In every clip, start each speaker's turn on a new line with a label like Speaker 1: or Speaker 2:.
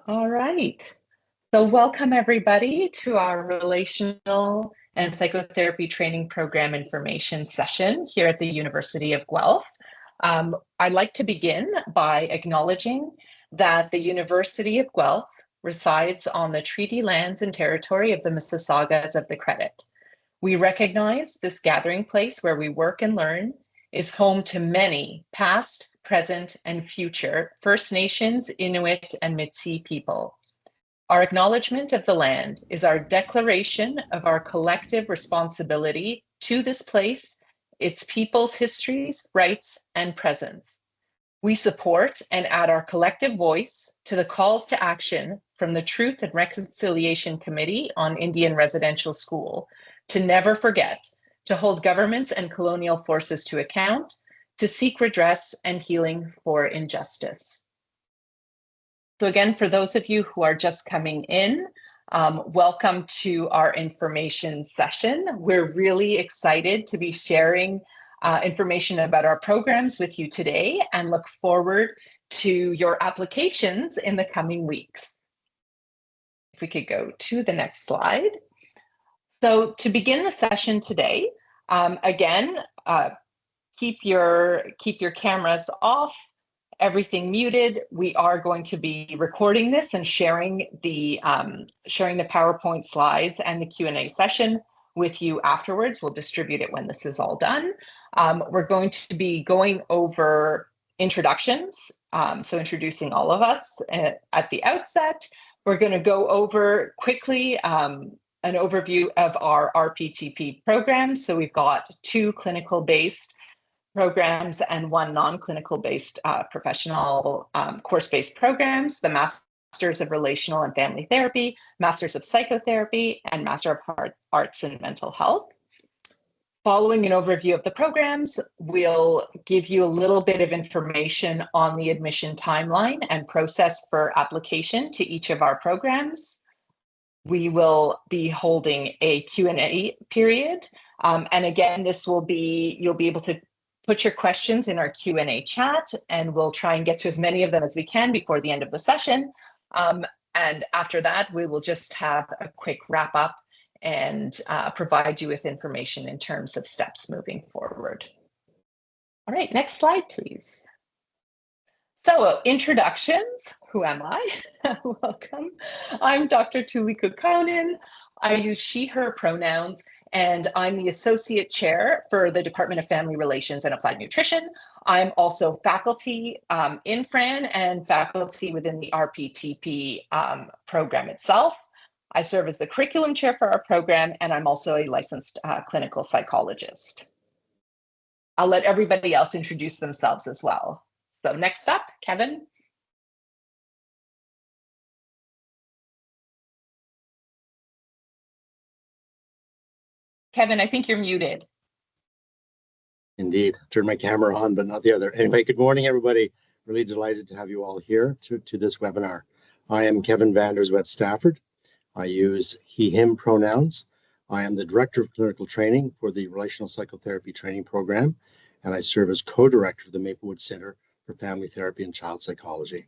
Speaker 1: All right. So welcome everybody to our Relational and Psychotherapy Training Program information session here at the University of Guelph. I'd like to begin by acknowledging that the University of Guelph resides on the treaty lands and territory of the Mississaugas of the Credit. We recognize this gathering place where we work and learn is home to many past, present, and future First Nations, Inuit, and Métis people. Our acknowledgement of the land is our declaration of our collective responsibility to this place, its people's histories, rights, and presence. We support and add our collective voice to the calls to action from the Truth and Reconciliation Committee on Indian Residential School to never forget, to hold governments and colonial forces to account, to seek redress and healing for injustice. So again, for those of you who are just coming in, welcome to our information session. We're really excited to be sharing information about our programs with you today and look forward to your applications in the coming weeks. If we could go to the next slide. So to begin the session today, again, keep your cameras off, everything muted. We are going to be recording this and sharing the PowerPoint slides and the Q&A session with you afterwards. We'll distribute it when this is all done. We're going to be going over introductions, so introducing all of us at the outset. We're going to go over quickly an overview of our RPTP programs. So we've got 2 clinical-based programs and 1 non-clinical based professional course-based programs, the Masters of Relational and Family Therapy, Masters of Psychotherapy, and Master of Arts in Mental Health. Following an overview of the programs, we'll give you a little bit of information on the admission timeline and process for application to each of our programs. We will be holding a Q&A period. And again, you'll be able to put your questions in our Q&A chat, and we'll try and get to as many of them as we can before the end of the session. And after that, we will just have a quick wrap up and provide you with information in terms of steps moving forward. All right, next slide, please. So introductions, who am I? Welcome. I'm Dr. Tuli Kukkonen. I use she, her pronouns, and I'm the Associate Chair for the Department of Family Relations and Applied Nutrition. I'm also faculty in FRAN and faculty within the RPTP program itself. I serve as the curriculum chair for our program, and I'm also a licensed clinical psychologist. I'll let everybody else introduce themselves as well. So next up, Kevin. Kevin, I think you're muted.
Speaker 2: Indeed, turn my camera on, but not the other. Anyway, good morning, everybody. Really delighted to have you all here to this webinar. I am Kevin Vanderswet Stafford. I use he, him pronouns. I am the Director of Clinical Training for the Relational Psychotherapy Training Program, and I serve as co-director of the Maplewood Center for Family Therapy and Child Psychology.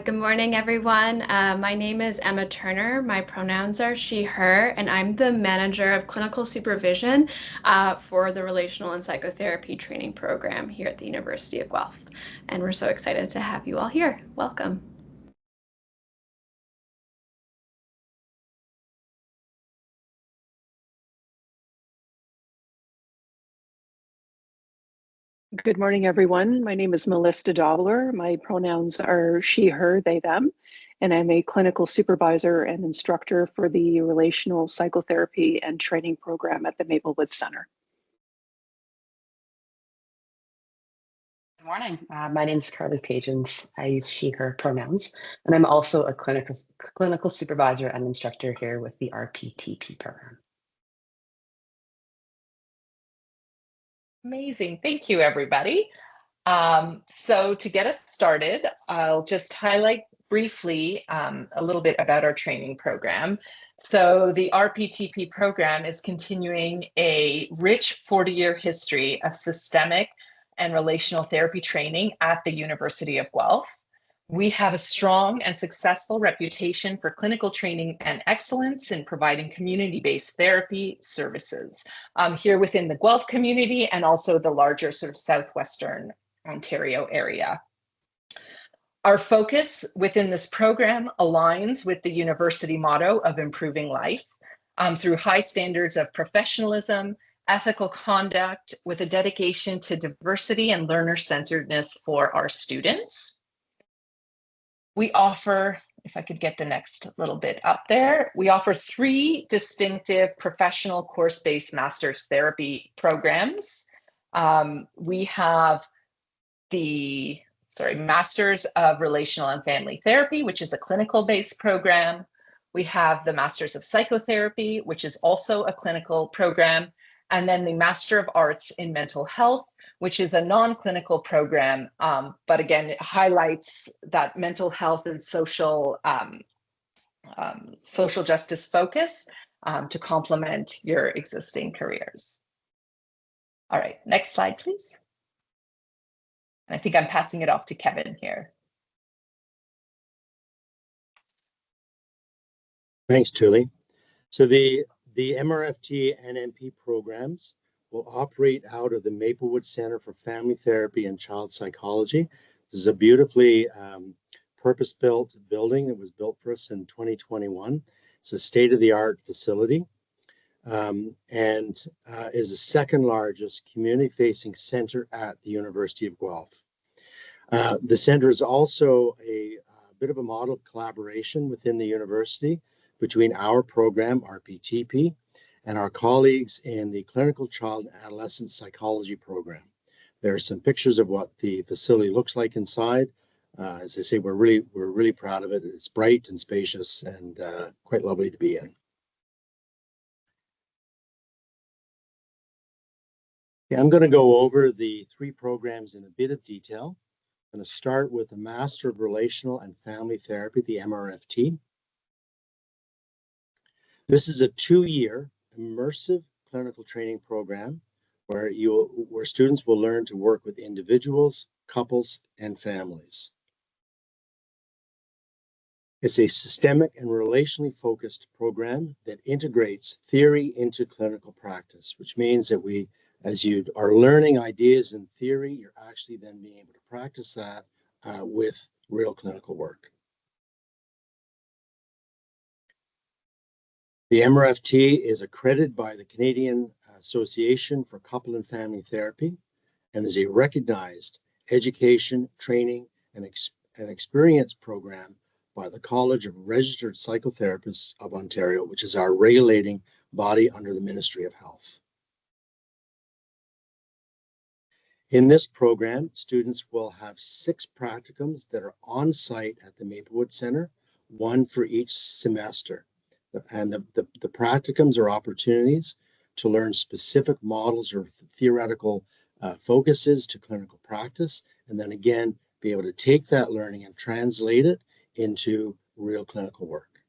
Speaker 3: Good morning, everyone. My name is Emma Turner. My pronouns are she, her, and I'm the manager of clinical supervision for the Relational and Psychotherapy Training Program here at the University of Guelph. And we're so excited to have you all here. Welcome.
Speaker 4: Good morning, everyone. My name is Melissa Dobler. My pronouns are she, her, they, them, and I'm a clinical supervisor and instructor for the Relational Psychotherapy and Training Program at the Maplewood Center.
Speaker 5: Good morning. My name is Carly Pagans. I use she, her pronouns, and I'm also a clinical supervisor and instructor here with the RPTP program.
Speaker 1: Amazing. Thank you, everybody. So to get us started, I'll just highlight briefly a little bit about our training program. So the RPTP program is continuing a rich 40-year history of systemic and relational therapy training at the University of Guelph. We have a strong and successful reputation for clinical training and excellence in providing community-based therapy services here within the Guelph community and also the larger sort of southwestern Ontario area. Our focus within this program aligns with the university motto of improving life through high standards of professionalism, ethical conduct, with a dedication to diversity and learner-centeredness for our students. We offer, if I could get the next little bit up there, we offer 3 distinctive professional course-based master's therapy programs. We have the Masters of Relational and Family Therapy, which is a clinical-based program. We have the Masters of Psychotherapy, which is also a clinical program. And then the Master of Arts in Mental Health, which is a non-clinical program, but again, it highlights that mental health and social justice focus to complement your existing careers. All right, next slide, please. And I think I'm passing it off to Kevin here.
Speaker 2: Thanks, Tuli. So the MRFT and MP programs will operate out of the Maplewood Center for Family Therapy and Child Psychology. This is a beautifully purpose-built building that was built for us in 2021. It's a state-of-the-art facility and is the second largest community-facing center at the University of Guelph. The center is also a bit of a model of collaboration within the university between our program, RPTP, and our colleagues in the Clinical Child and Adolescent Psychology program. There are some pictures of what the facility looks like inside. As I say, we're really proud of it. It's bright and spacious and quite lovely to be in. Okay, I'm going to go over the 3 programs in a bit of detail. I'm going to start with the Master of Relational and Family Therapy, the MRFT. This is a 2-year immersive clinical training program where students will learn to work with individuals, couples, and families. It's a systemic and relationally focused program that integrates theory into clinical practice, which means that as you are learning ideas in theory, you're actually then being able to practice that with real clinical work. The MRFT is accredited by the Canadian Association for Couple and Family Therapy and is a recognized education, training, and experience program by the College of Registered Psychotherapists of Ontario, which is our regulating body under the Ministry of Health. In this program, students will have 6 practicums that are on site at the Maplewood Center, 1 for each semester. And the practicums are opportunities to learn specific models or theoretical focuses to clinical practice, and then again, be able to take that learning and translate it into real clinical work.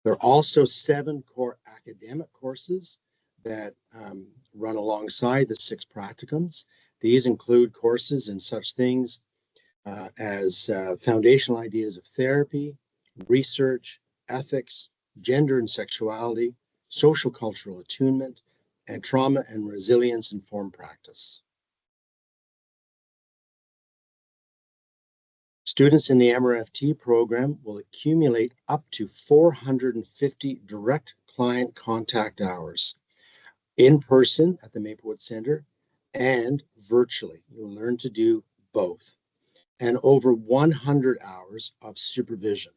Speaker 2: There are also 7 core academic courses that run alongside the 6 practicums. These include courses in such things as foundational ideas of therapy, research, ethics, gender and sexuality, social cultural attunement, and trauma and resilience informed practice. Students in the MRFT program will accumulate up to 450 direct client contact hours in person at the Maplewood Center and virtually. You'll learn to do both, and over 100 hours of supervision.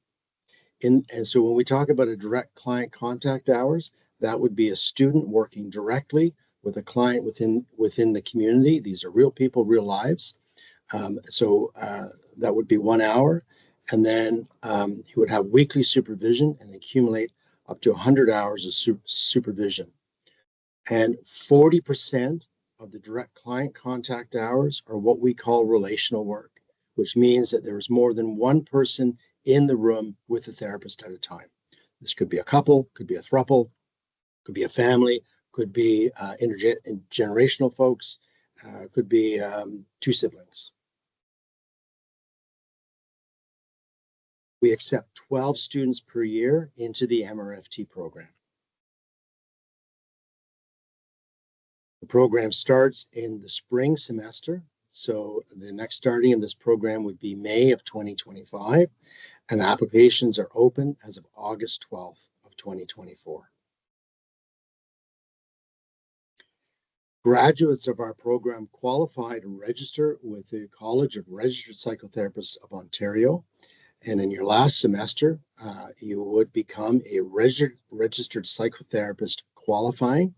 Speaker 2: And so when we talk about a direct client contact hours, that would be a student working directly with a client within the community. These are real people, real lives. So that would be 1 hour. And then you would have weekly supervision and accumulate up to 100 hours of supervision. And 40% of the direct client contact hours are what we call relational work, which means that there's more than one person in the room with the therapist at a time. This could be a couple, could be a throuple, could be a family, could be intergenerational folks, could be two siblings. We accept 12 students per year into the MRFT program. The program starts in the spring semester. So the next starting of this program would be May of 2025, and applications are open as of August 12th of 2024. Graduates of our program qualify to register with the College of Registered Psychotherapists of Ontario. And in your last semester, you would become a registered psychotherapist qualifying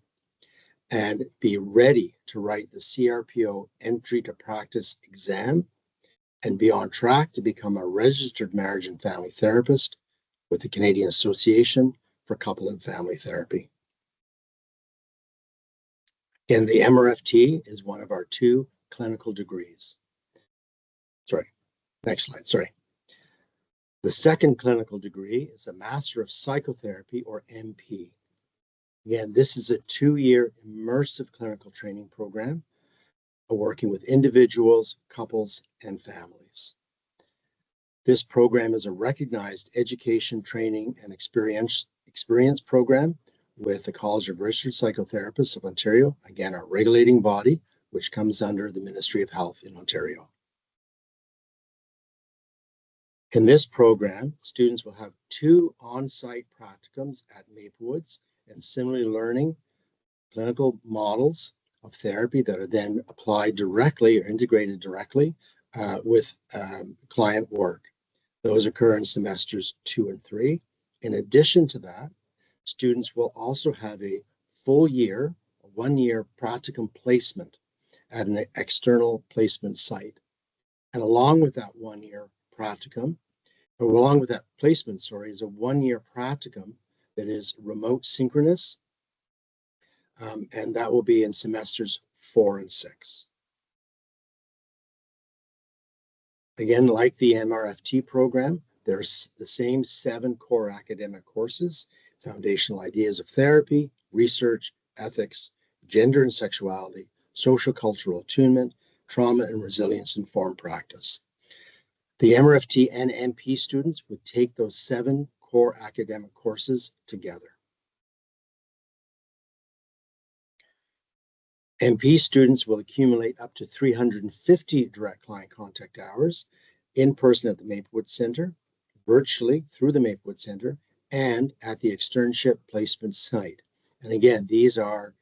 Speaker 2: and be ready to write the CRPO entry to practice exam and be on track to become a registered marriage and family therapist with the Canadian Association for Couple and Family Therapy. And the MRFT is one of our 2 clinical degrees. Sorry, next slide, sorry. The second clinical degree is a Master of Psychotherapy, or MP. Again, this is a 2-year immersive clinical training program working with individuals, couples, and families. This program is a recognized education, training, and experience program with the College of Registered Psychotherapists of Ontario, again, our regulating body, which comes under the Ministry of Health in Ontario. In this program, students will have 2 on-site practicums at Maplewoods and similarly learning clinical models of therapy that are then applied directly or integrated directly with client work. Those occur in semesters 2 and 3. In addition to that, students will also have a full year, a 1-year practicum placement at an external placement site. And along with that 1-year practicum, or along with that placement, is a 1-year practicum that is remote synchronous, and that will be in semesters 4 and 6. Again, like the MRFT program, there's the same 7 core academic courses: foundational ideas of therapy, research, ethics, gender and sexuality, social cultural attunement, trauma and resilience informed practice. The MRFT and MP students would take those 7 core academic courses together. MP students will accumulate up to 350 direct client contact hours in person at the Maplewood Center, virtually through the Maplewood Center, and at the externship placement site. And again, these are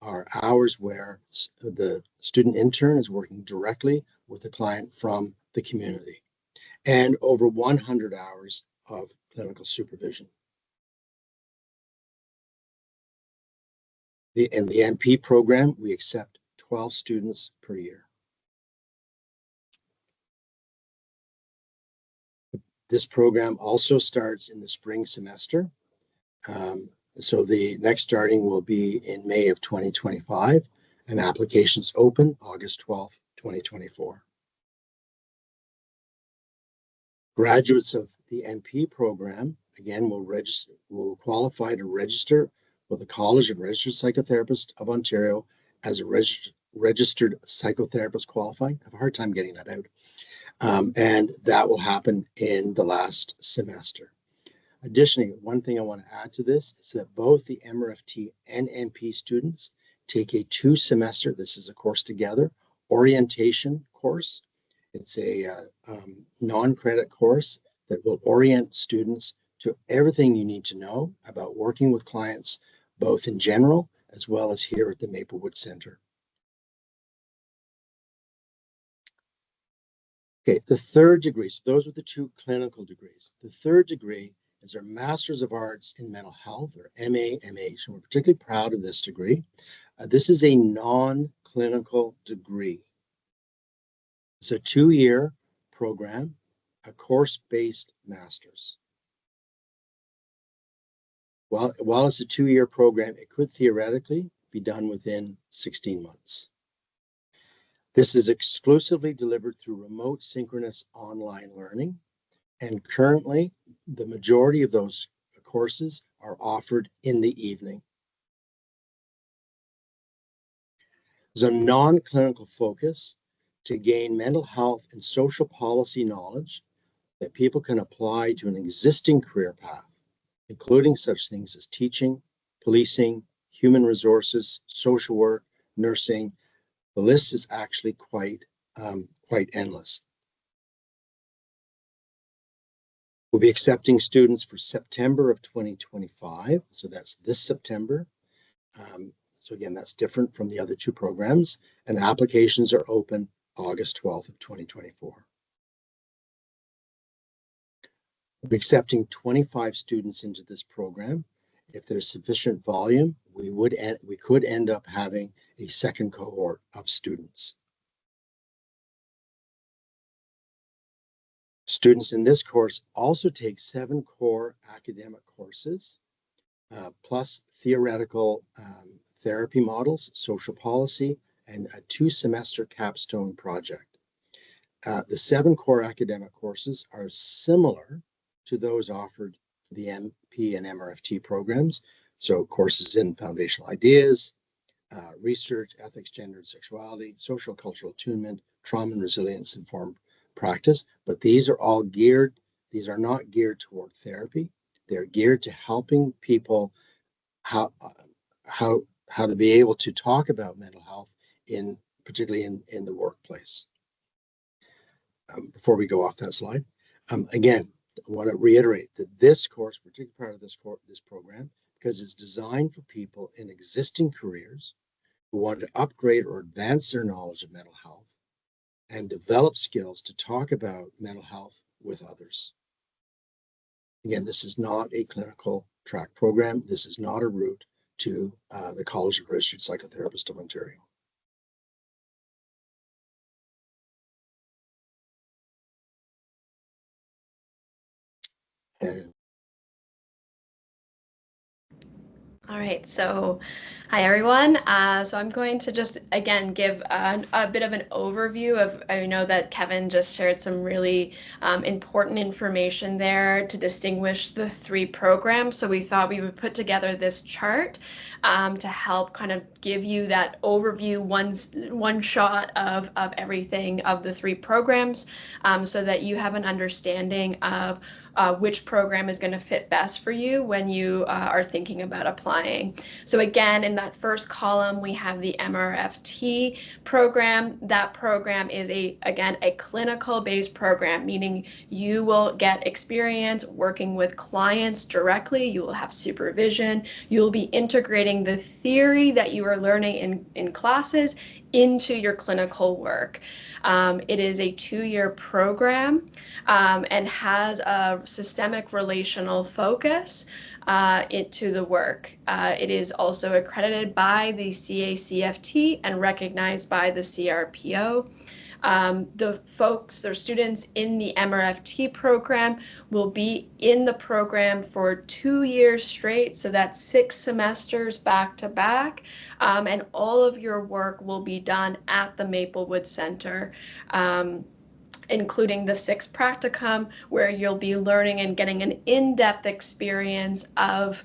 Speaker 2: hours where the student intern is working directly with the client from the community, and over 100 hours of clinical supervision. In the MP program, we accept 12 students per year. This program also starts in the spring semester. So the next starting will be in May of 2025, and applications open August 12th, 2024. Graduates of the MP program, again, will qualify to register with the College of Registered Psychotherapists of Ontario as a registered psychotherapist qualifying. I have a hard time getting that out. And that will happen in the last semester. Additionally, one thing I want to add to this is that both the MRFT and MP students take a 2-semester, this is a course together, orientation course. It's a non-credit course that will orient students to everything you need to know about working with clients, both in general as well as here at the Maplewood Center. Okay, the third degree, so those are the 2 clinical degrees. The third degree is our Masters of Arts in Mental Health, or MA.MH, and we're particularly proud of this degree. This is a non-clinical degree. It's a 2-year program, a course-based master's. While it's a 2-year program, it could theoretically be done within 16 months. This is exclusively delivered through remote synchronous online learning, and currently the majority of those courses are offered in the evening. There's a non-clinical focus to gain mental health and social policy knowledge that people can apply to an existing career path, including such things as teaching, policing, human resources, social work, nursing. The list is actually quite endless. We'll be accepting students for September of 2025, so that's this September. So again, that's different from the other two programs, and applications are open August 12th of 2024. We'll be accepting 25 students into this program. If there's sufficient volume, we could end up having a second cohort of students. Students in this course also take 7 core academic courses, plus theoretical therapy models, social policy, and a 2-semester capstone project. The 7 core academic courses are similar to those offered for the MP and MRFT programs. So courses in foundational ideas, research, ethics, gender and sexuality, social and cultural attunement, trauma and resilience informed practice. But these are not geared toward therapy. They're geared to helping people how to be able to talk about mental health particularly in the workplace. Before we go off that slide, again, I want to reiterate that this course, particularly part of this program, because it's designed for people in existing careers who want to upgrade or advance their knowledge of mental health and develop skills to talk about mental health with others. Again, this is not a clinical track program. This is not a route to the College of Registered Psychotherapists of Ontario. And
Speaker 3: All right, so hi everyone. So I'm going to just again give a bit of an overview of, I know that Kevin just shared some really important information there to distinguish the 3 programs. So we thought we would put together this chart to help kind of give you that overview, one shot of everything of the 3 programs, so that you have an understanding of which program is going to fit best for you when you are thinking about applying. So again, in that first column, we have the MRFT program. That program is again a clinical-based program, meaning you will get experience working with clients directly. You will have supervision. You will be integrating the theory that you are learning in classes into your clinical work. It is a 2-year program and has a systemic relational focus to the work. It is also accredited by the CACFT and recognized by the CRPO. Their students in the MRFT program will be in the program for 2 years straight, so that's 6 semesters back to back, and all of your work will be done at the Maplewood Center, including the 6th practicum, where you'll be learning and getting an in-depth experience of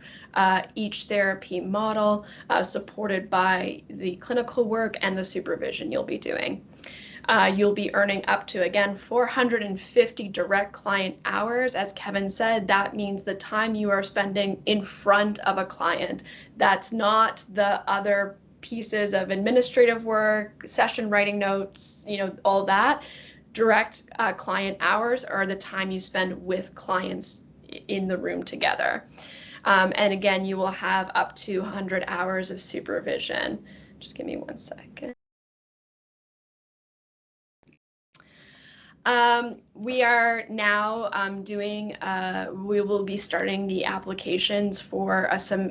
Speaker 3: each therapy model, supported by the clinical work and the supervision you'll be doing. You'll be earning up to, again, 450 direct client hours. As Kevin said, that means the time you are spending in front of a client. That's not the other pieces of administrative work, session writing notes, all that. Direct client hours are the time you spend with clients in the room together. And again, you will have up to 100 hours of supervision. Just give me 1 second. We are now we will be starting the applications for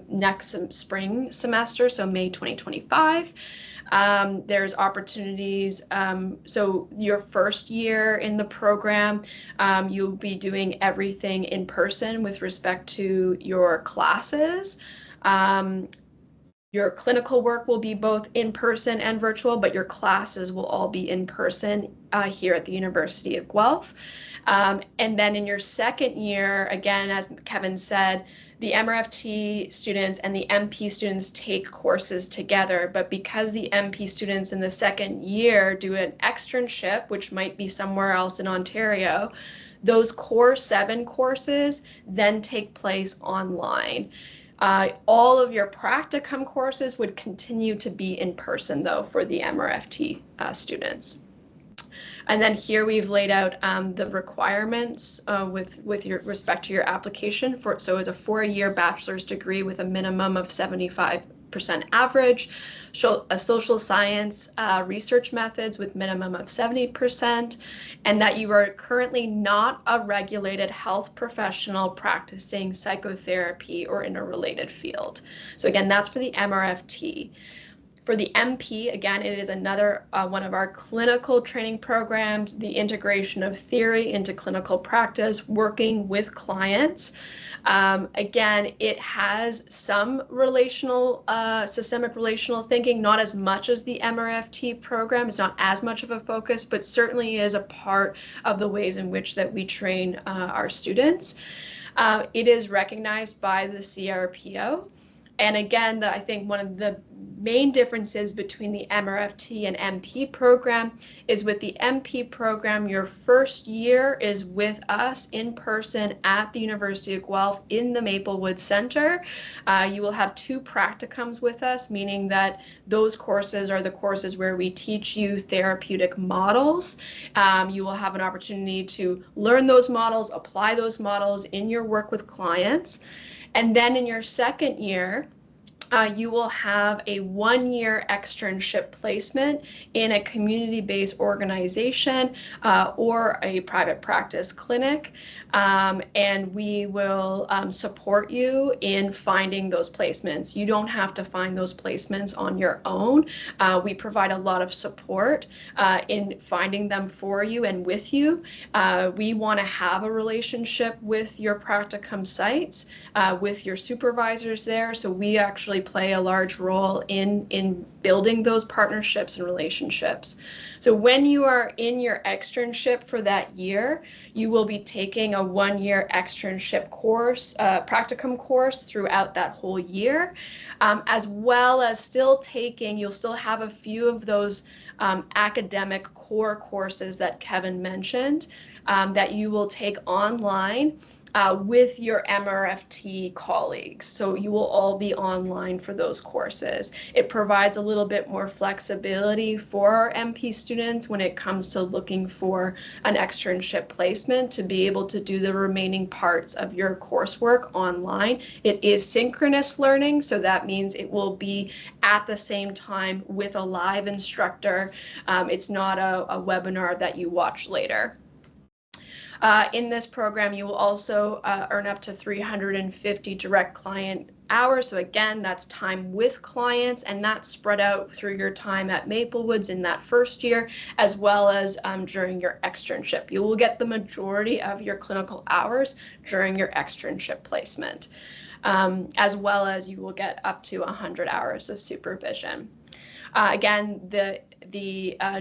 Speaker 3: next spring semester, so May 2025. There's opportunities. So your first year in the program, you'll be doing everything in person with respect to your classes. Your clinical work will be both in person and virtual, but your classes will all be in person here at the University of Guelph. And then in your second year, again, as Kevin said, the MRFT students and the MP students take courses together, but because the MP students in the second year do an externship, which might be somewhere else in Ontario, those core 7 courses then take place online. All of your practicum courses would continue to be in person, though, for the MRFT students. And then here we've laid out the requirements with your respect to your application. So it's a 4-year bachelor's degree with a minimum of 75% average, a social science research methods with minimum of 70%, and that you are currently not a regulated health professional practicing psychotherapy or in a related field. So again, that's for the MRFT. For the MP, again, it is another one of our clinical training programs, the integration of theory into clinical practice, working with clients. Again, it has some relational, systemic relational thinking, not as much as the MRFT program. It's not as much of a focus, but certainly is a part of the ways in which that we train our students. It is recognized by the CRPO. And again, I think one of the main differences between the MRFT and MP program is with the MP program, your first year is with us in person at the University of Guelph in the Maplewood Center. You will have 2 practicums with us, meaning that those courses are the courses where we teach you therapeutic models. You will have an opportunity to learn those models, apply those models in your work with clients. And then in your second year, you will have a 1-year externship placement in a community-based organization or a private practice clinic. And we will support you in finding those placements. You don't have to find those placements on your own. We provide a lot of support in finding them for you and with you. We want to have a relationship with your practicum sites, with your supervisors there. So we actually play a large role in building those partnerships and relationships. So when you are in your externship for that year, you will be taking a 1-year externship course, practicum course throughout that whole year, as well as you'll still have a few of those academic core courses that Kevin mentioned that you will take online with your MRFT colleagues. So you will all be online for those courses. It provides a little bit more flexibility for our MP students when it comes to looking for an externship placement to be able to do the remaining parts of your coursework online. It is synchronous learning, so that means it will be at the same time with a live instructor. It's not a webinar that you watch later. In this program, you will also earn up to 350 direct client hours. So again, that's time with clients, and that's spread out through your time at Maplewoods in that first year, as well as during your externship. You will get the majority of your clinical hours during your externship placement, as well as you will get up to 100 hours of supervision. Again, the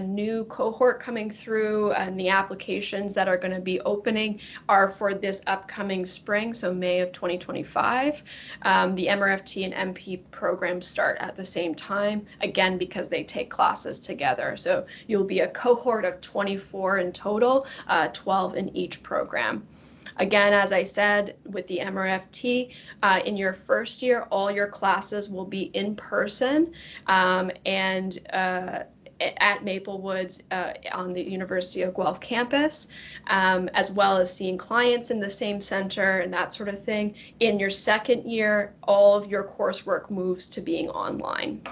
Speaker 3: new cohort coming through and the applications that are going to be opening are for this upcoming spring, so May of 2025. The MRFT and MP programs start at the same time, again, because they take classes together. So you'll be a cohort of 24 in total, 12 in each program. Again, as I said, with the MRFT, in your first year, all your classes will be in person and at Maplewoods on the University of Guelph campus, as well as seeing clients in the same center and that sort of thing. In your second year, all of your coursework moves to being online.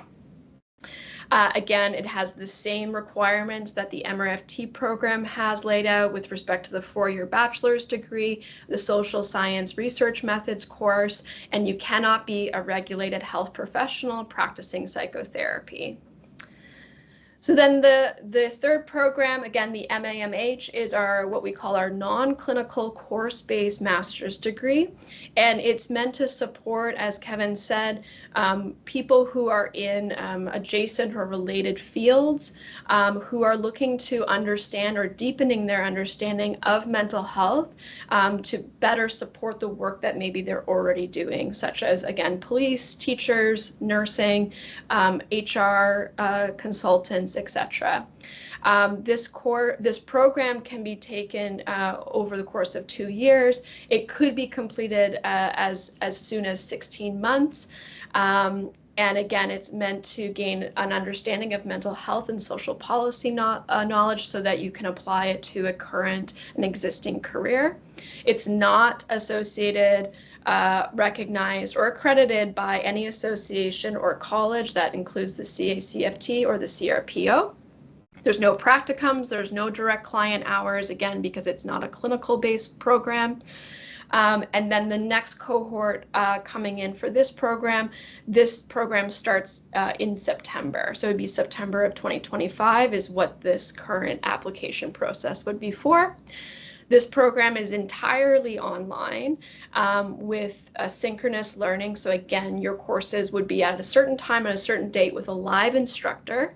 Speaker 3: Again, it has the same requirements that the MRFT program has laid out with respect to the 4-year bachelor's degree, the social science research methods course, and you cannot be a regulated health professional practicing psychotherapy. So then the third program, again, the MA.MH, is our what we call our non-clinical course-based master's degree. And it's meant to support, as Kevin said, people who are in adjacent or related fields who are looking to understand or deepening their understanding of mental health to better support the work that maybe they're already doing, such as, again, police, teachers, nursing, HR consultants, etc. This program can be taken over the course of 2 years. It could be completed as soon as 16 months. And again, it's meant to gain an understanding of mental health and social policy knowledge so that you can apply it to a current and existing career. It's not associated, recognized, or accredited by any association or college that includes the CACFT or the CRPO. There's no practicums, there's no direct client hours, again, because it's not a clinical-based program. And then the next cohort coming in for this program starts in September. So it'd be September of 2025 is what this current application process would be for. This program is entirely online with asynchronous learning. So again, your courses would be at a certain time at a certain date with a live instructor.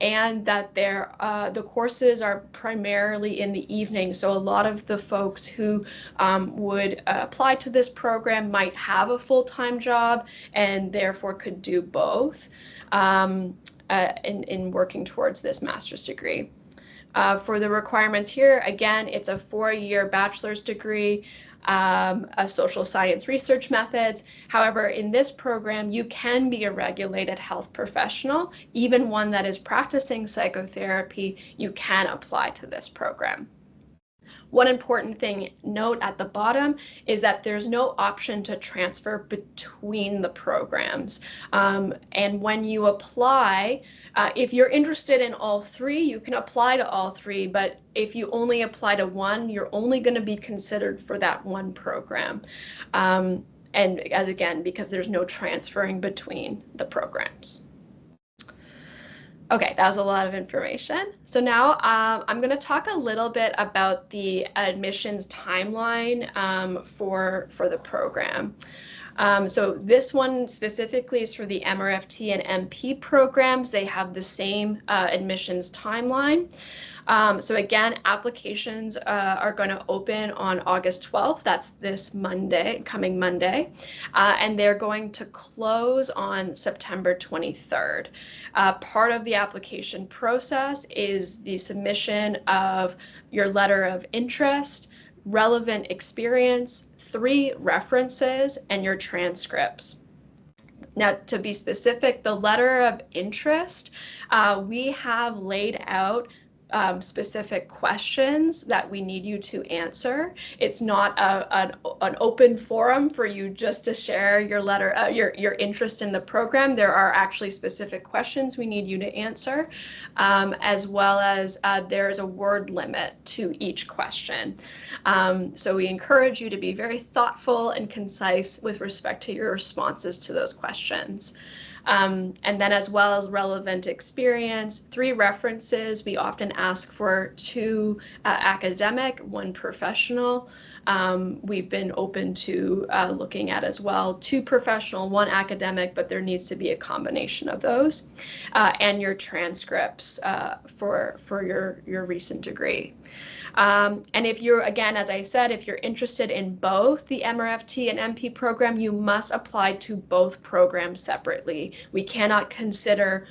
Speaker 3: And that the courses are primarily in the evening. So a lot of the folks who would apply to this program might have a full-time job and therefore could do both in working towards this master's degree. For the requirements here, again, it's a 4-year bachelor's degree, a social science research methods. However, in this program, you can be a regulated health professional, even one that is practicing psychotherapy, you can apply to this program. One important thing note at the bottom is that there's no option to transfer between the programs. And when you apply, if you're interested in all three, you can apply to all three, but if you only apply to one, you're only going to be considered for that one program. And as again, because there's no transferring between the programs. Okay, that was a lot of information. So now I'm going to talk a little bit about the admissions timeline for the program. So this one specifically is for the MRFT and MP programs. They have the same admissions timeline. So again, applications are going to open on August 12th. That's this Monday, coming Monday. And they're going to close on September 23rd. Part of the application process is the submission of your letter of interest, relevant experience, 3 references, and your transcripts. Now, to be specific, the letter of interest, we have laid out specific questions that we need you to answer. It's not an open forum for you just to share your letter, your interest in the program. There are actually specific questions we need you to answer, as well as there's a word limit to each question. So we encourage you to be very thoughtful and concise with respect to your responses to those questions. And then as well as relevant experience, 3 references. We often ask for 2 academic, 1 professional. We've been open to looking at as well 2 professional, 1 academic, but there needs to be a combination of those. And your transcripts for your recent degree. And if you're, again, as I said, if you're interested in both the MRFT and MP program, you must apply to both programs separately. We cannot consider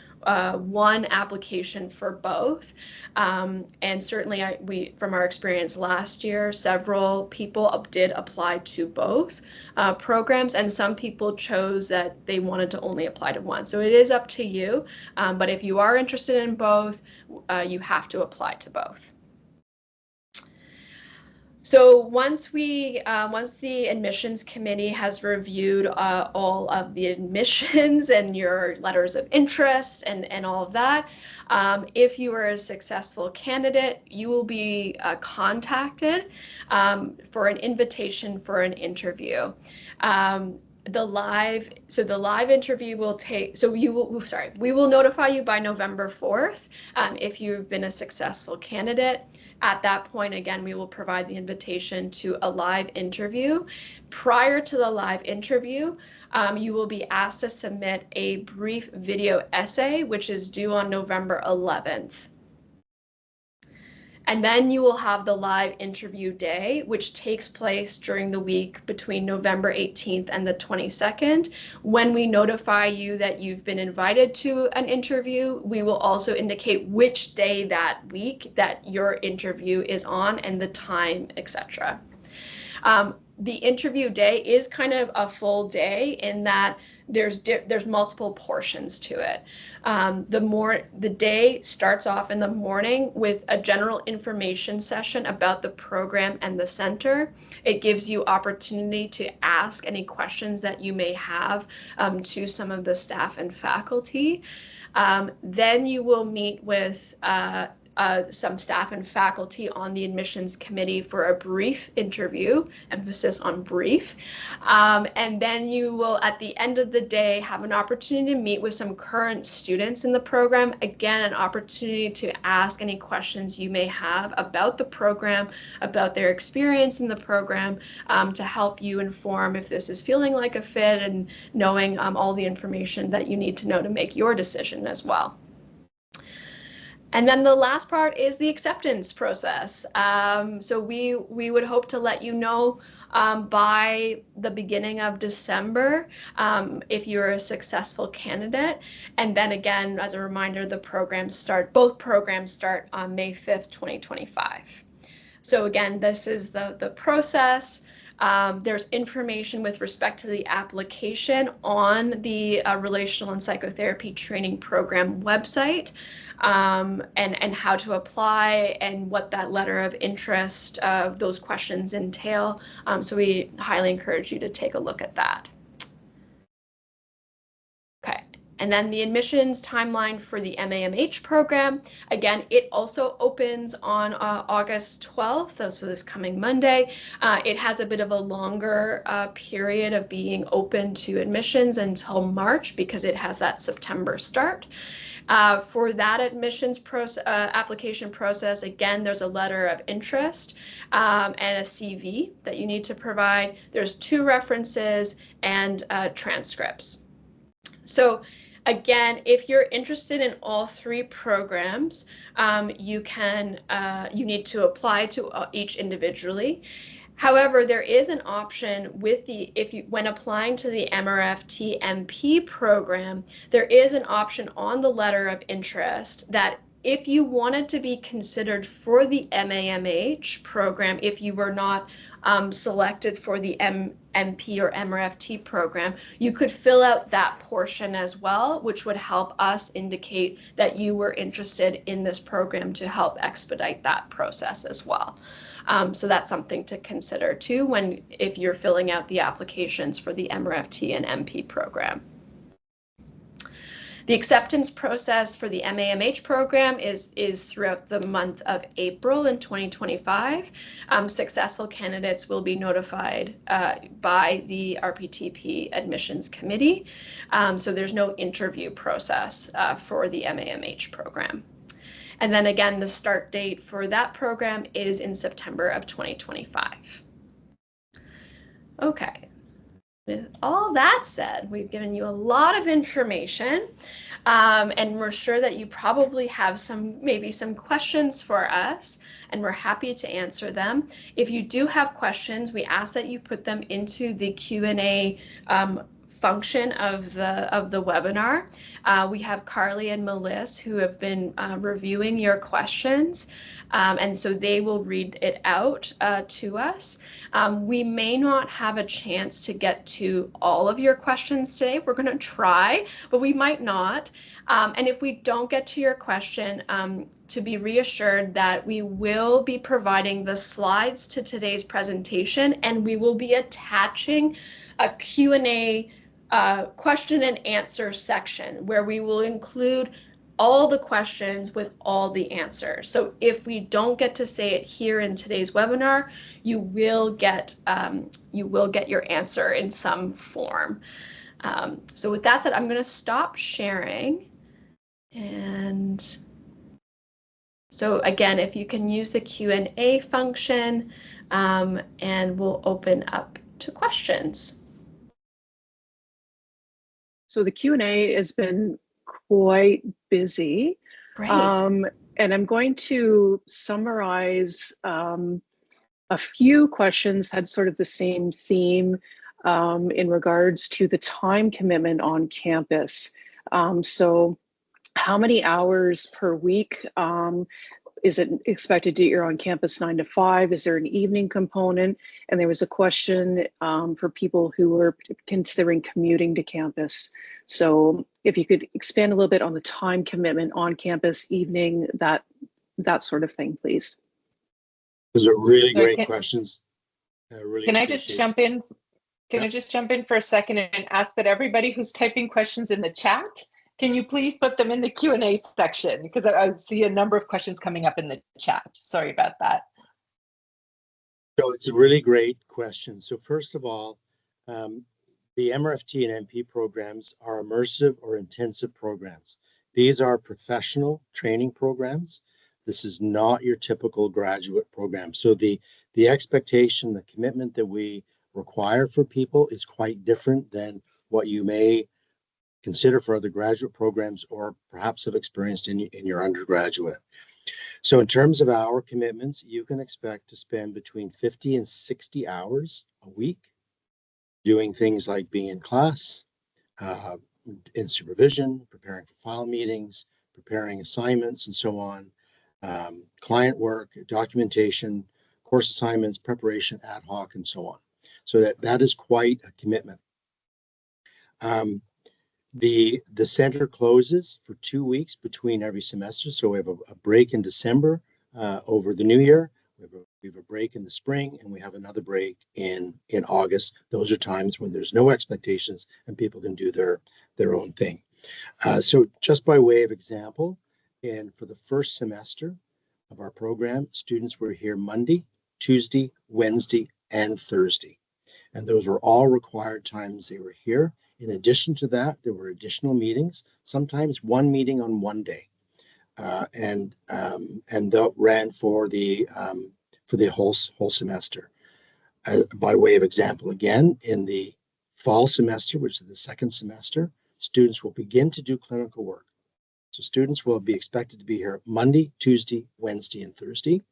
Speaker 3: one application for both. And certainly from our experience last year, several people did apply to both programs, and some people chose that they wanted to only apply to one. So it is up to you. But if you are interested in both, you have to apply to both. So once the admissions committee has reviewed all of the admissions and your letters of interest and all of that, if you are a successful candidate, you will be contacted for an invitation for an interview. the live interview will take, we will notify you by November 4th if you've been a successful candidate. At that point, again, we will provide the invitation to a live interview. Prior to the live interview, you will be asked to submit a brief video essay, which is due on November 11th. And then you will have the live interview day, which takes place during the week between November 18th and the 22nd. When we notify you that you've been invited to an interview, we will also indicate which day that week that your interview is on and the time, etc. The interview day is kind of a full day in that there's multiple portions to it. The day starts off in the morning with a general information session about the program and the center. It gives you opportunity to ask any questions that you may have to some of the staff and faculty. Then you will meet with some staff and faculty on the admissions committee for a brief interview, emphasis on brief. And then you will, at the end of the day, have an opportunity to meet with some current students in the program. Again, an opportunity to ask any questions you may have about the program, about their experience in the program, to help you inform if this is feeling like a fit and knowing all the information that you need to know to make your decision as well. And then the last part is the acceptance process. So we would hope to let you know by the beginning of December if you're a successful candidate. And then again, as a reminder, both programs start on May 5th, 2025. So again, this is the process. There's information with respect to the application on the Relational and Psychotherapy Training Program website, and how to apply and what that letter of interest, those questions entail. So we highly encourage you to take a look at that. Okay. And then the admissions timeline for the MA.MH program, again, it also opens on August 12th, so this coming Monday. It has a bit of a longer period of being open to admissions until March because it has that September start. For that admissions application process, again, there's a letter of interest and a CV that you need to provide. There's 2 references and transcripts. So again, if you're interested in all 3 programs, you need to apply to each individually. However, there is an option when applying to the MRFT MP program, there is an option on the letter of interest that if you wanted to be considered for the MA.MH program, if you were not selected for the MP or MRFT program, you could fill out that portion as well, which would help us indicate that you were interested in this program to help expedite that process as well. So that's something to consider too if you're filling out the applications for the MRFT and MP program. The acceptance process for the MA.MH program is throughout the month of April in 2025. Successful candidates will be notified by the RPTP admissions committee. So there's no interview process for the MA.MH program. And then again, the start date for that program is in September of 2025. Okay. With all that said, we've given you a lot of information, and we're sure that you probably have maybe some questions for us, and we're happy to answer them. If you do have questions, we ask that you put them into the Q&A function of the webinar. We have Carly and Melissa who have been reviewing your questions, and so they will read it out to us. We may not have a chance to get to all of your questions today. We're going to try, but we might not. And if we don't get to your question, to be reassured that we will be providing the slides to today's presentation, and we will be attaching a Q&A question and answer section where we will include all the questions with all the answers. So if we don't get to say it here in today's webinar, you will get your answer in some form. So with that said, I'm going to stop sharing. And so again, if you can use the Q&A function, and we'll open up to questions.
Speaker 4: So the Q&A has been quite busy.
Speaker 3: Great.
Speaker 4: And I'm going to summarize a few questions had sort of the same theme in regards to the time commitment on campus. So how many hours per week is it expected that you're on campus 9 to 5? Is there an evening component? And there was a question for people who were considering commuting to campus. So if you could expand a little bit on the time commitment on campus, evening, that sort of thing, please.
Speaker 2: Those are really great questions.
Speaker 1: Can I just jump in? Can I just jump in for a second and ask that everybody who's typing questions in the chat, can you please put them in the Q&A section? Because I see a number of questions coming up in the chat. Sorry about that.
Speaker 2: So it's a really great question. So first of all, the MRFT and MP programs are immersive or intensive programs. These are professional training programs. This is not your typical graduate program. So the expectation, the commitment that we require for people is quite different than what you may consider for other graduate programs or perhaps have experienced in your undergraduate. So in terms of hour commitments, you can expect to spend between 50 and 60 hours a week doing things like being in class, in supervision, preparing for file meetings, preparing assignments and so on, client work, documentation, course assignments, preparation, ad hoc, and so on. So that is quite a commitment. The center closes for 2 weeks between every semester. So we have a break in December over the new year. We have a break in the spring, and we have another break in August. Those are times when there's no expectations and people can do their own thing. So just by way of example, and for the first semester of our program, students were here Monday, Tuesday, Wednesday, and Thursday. And those were all required times they were here. In addition to that, there were additional meetings, sometimes one meeting on one day. And that ran for the whole semester. By way of example, again, in the fall semester, which is the second semester, students will begin to do clinical work. So students will be expected to be here Monday, Tuesday, Wednesday, and Thursday.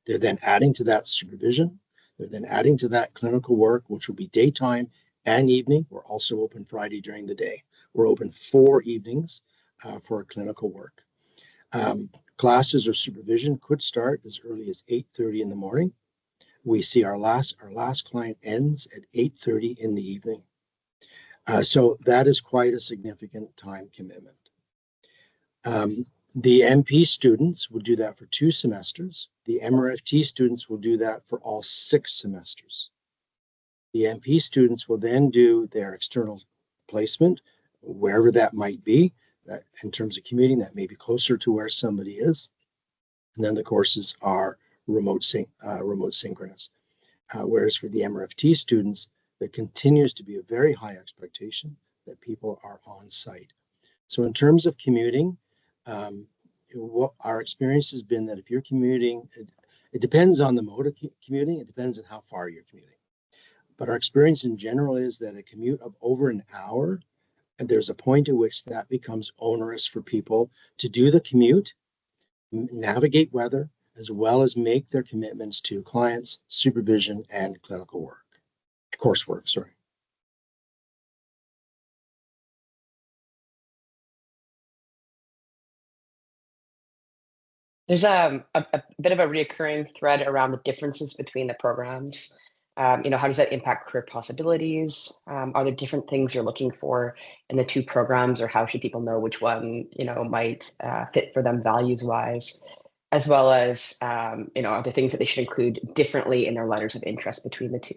Speaker 2: They're then adding to that supervision. They're then adding to that clinical work, which will be daytime and evening. We're also open Friday during the day. We're open 4 evenings for our clinical work. Classes or supervision could start as early as 8:30 in the morning. We see our last client ends at 8:30 in the evening. So that is quite a significant time commitment. The MP students will do that for 2 semesters. The MRFT students will do that for all 6 semesters. The MP students will then do their external placement, wherever that might be. That in terms of commuting, that may be closer to where somebody is. And then the courses are remote synchronous. Whereas for the MRFT students, there continues to be a very high expectation that people are on site. So in terms of commuting, what our experience has been that if you're commuting, it depends on the mode of commuting, it depends on how far you're commuting. But our experience in general is that a commute of over an hour, and there's a point at which that becomes onerous for people to do the commute, navigate weather, as well as make their commitments to clients, supervision, and clinical work, coursework, sorry.
Speaker 5: There's a bit of a recurring thread around the differences between the programs. How does that impact career possibilities? Are there different things you're looking for in the 2 programs, or how should people know which one, might fit for them values-wise, as well as, are there things that they should include differently in their letters of interest between the 2?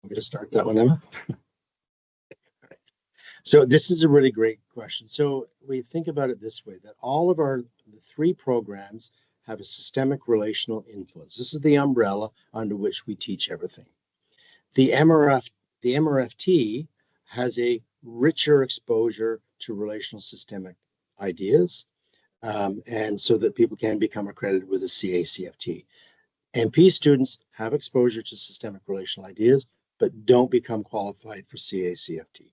Speaker 2: I'm going to start that one, Emma. So this is a really great question. So we think about it this way, that all of the 3 programs have a systemic relational influence. This is the umbrella under which we teach everything. The MRFT has a richer exposure to relational systemic ideas, and so that people can become accredited with a CACFT. MP students have exposure to systemic relational ideas, but don't become qualified for CACFT.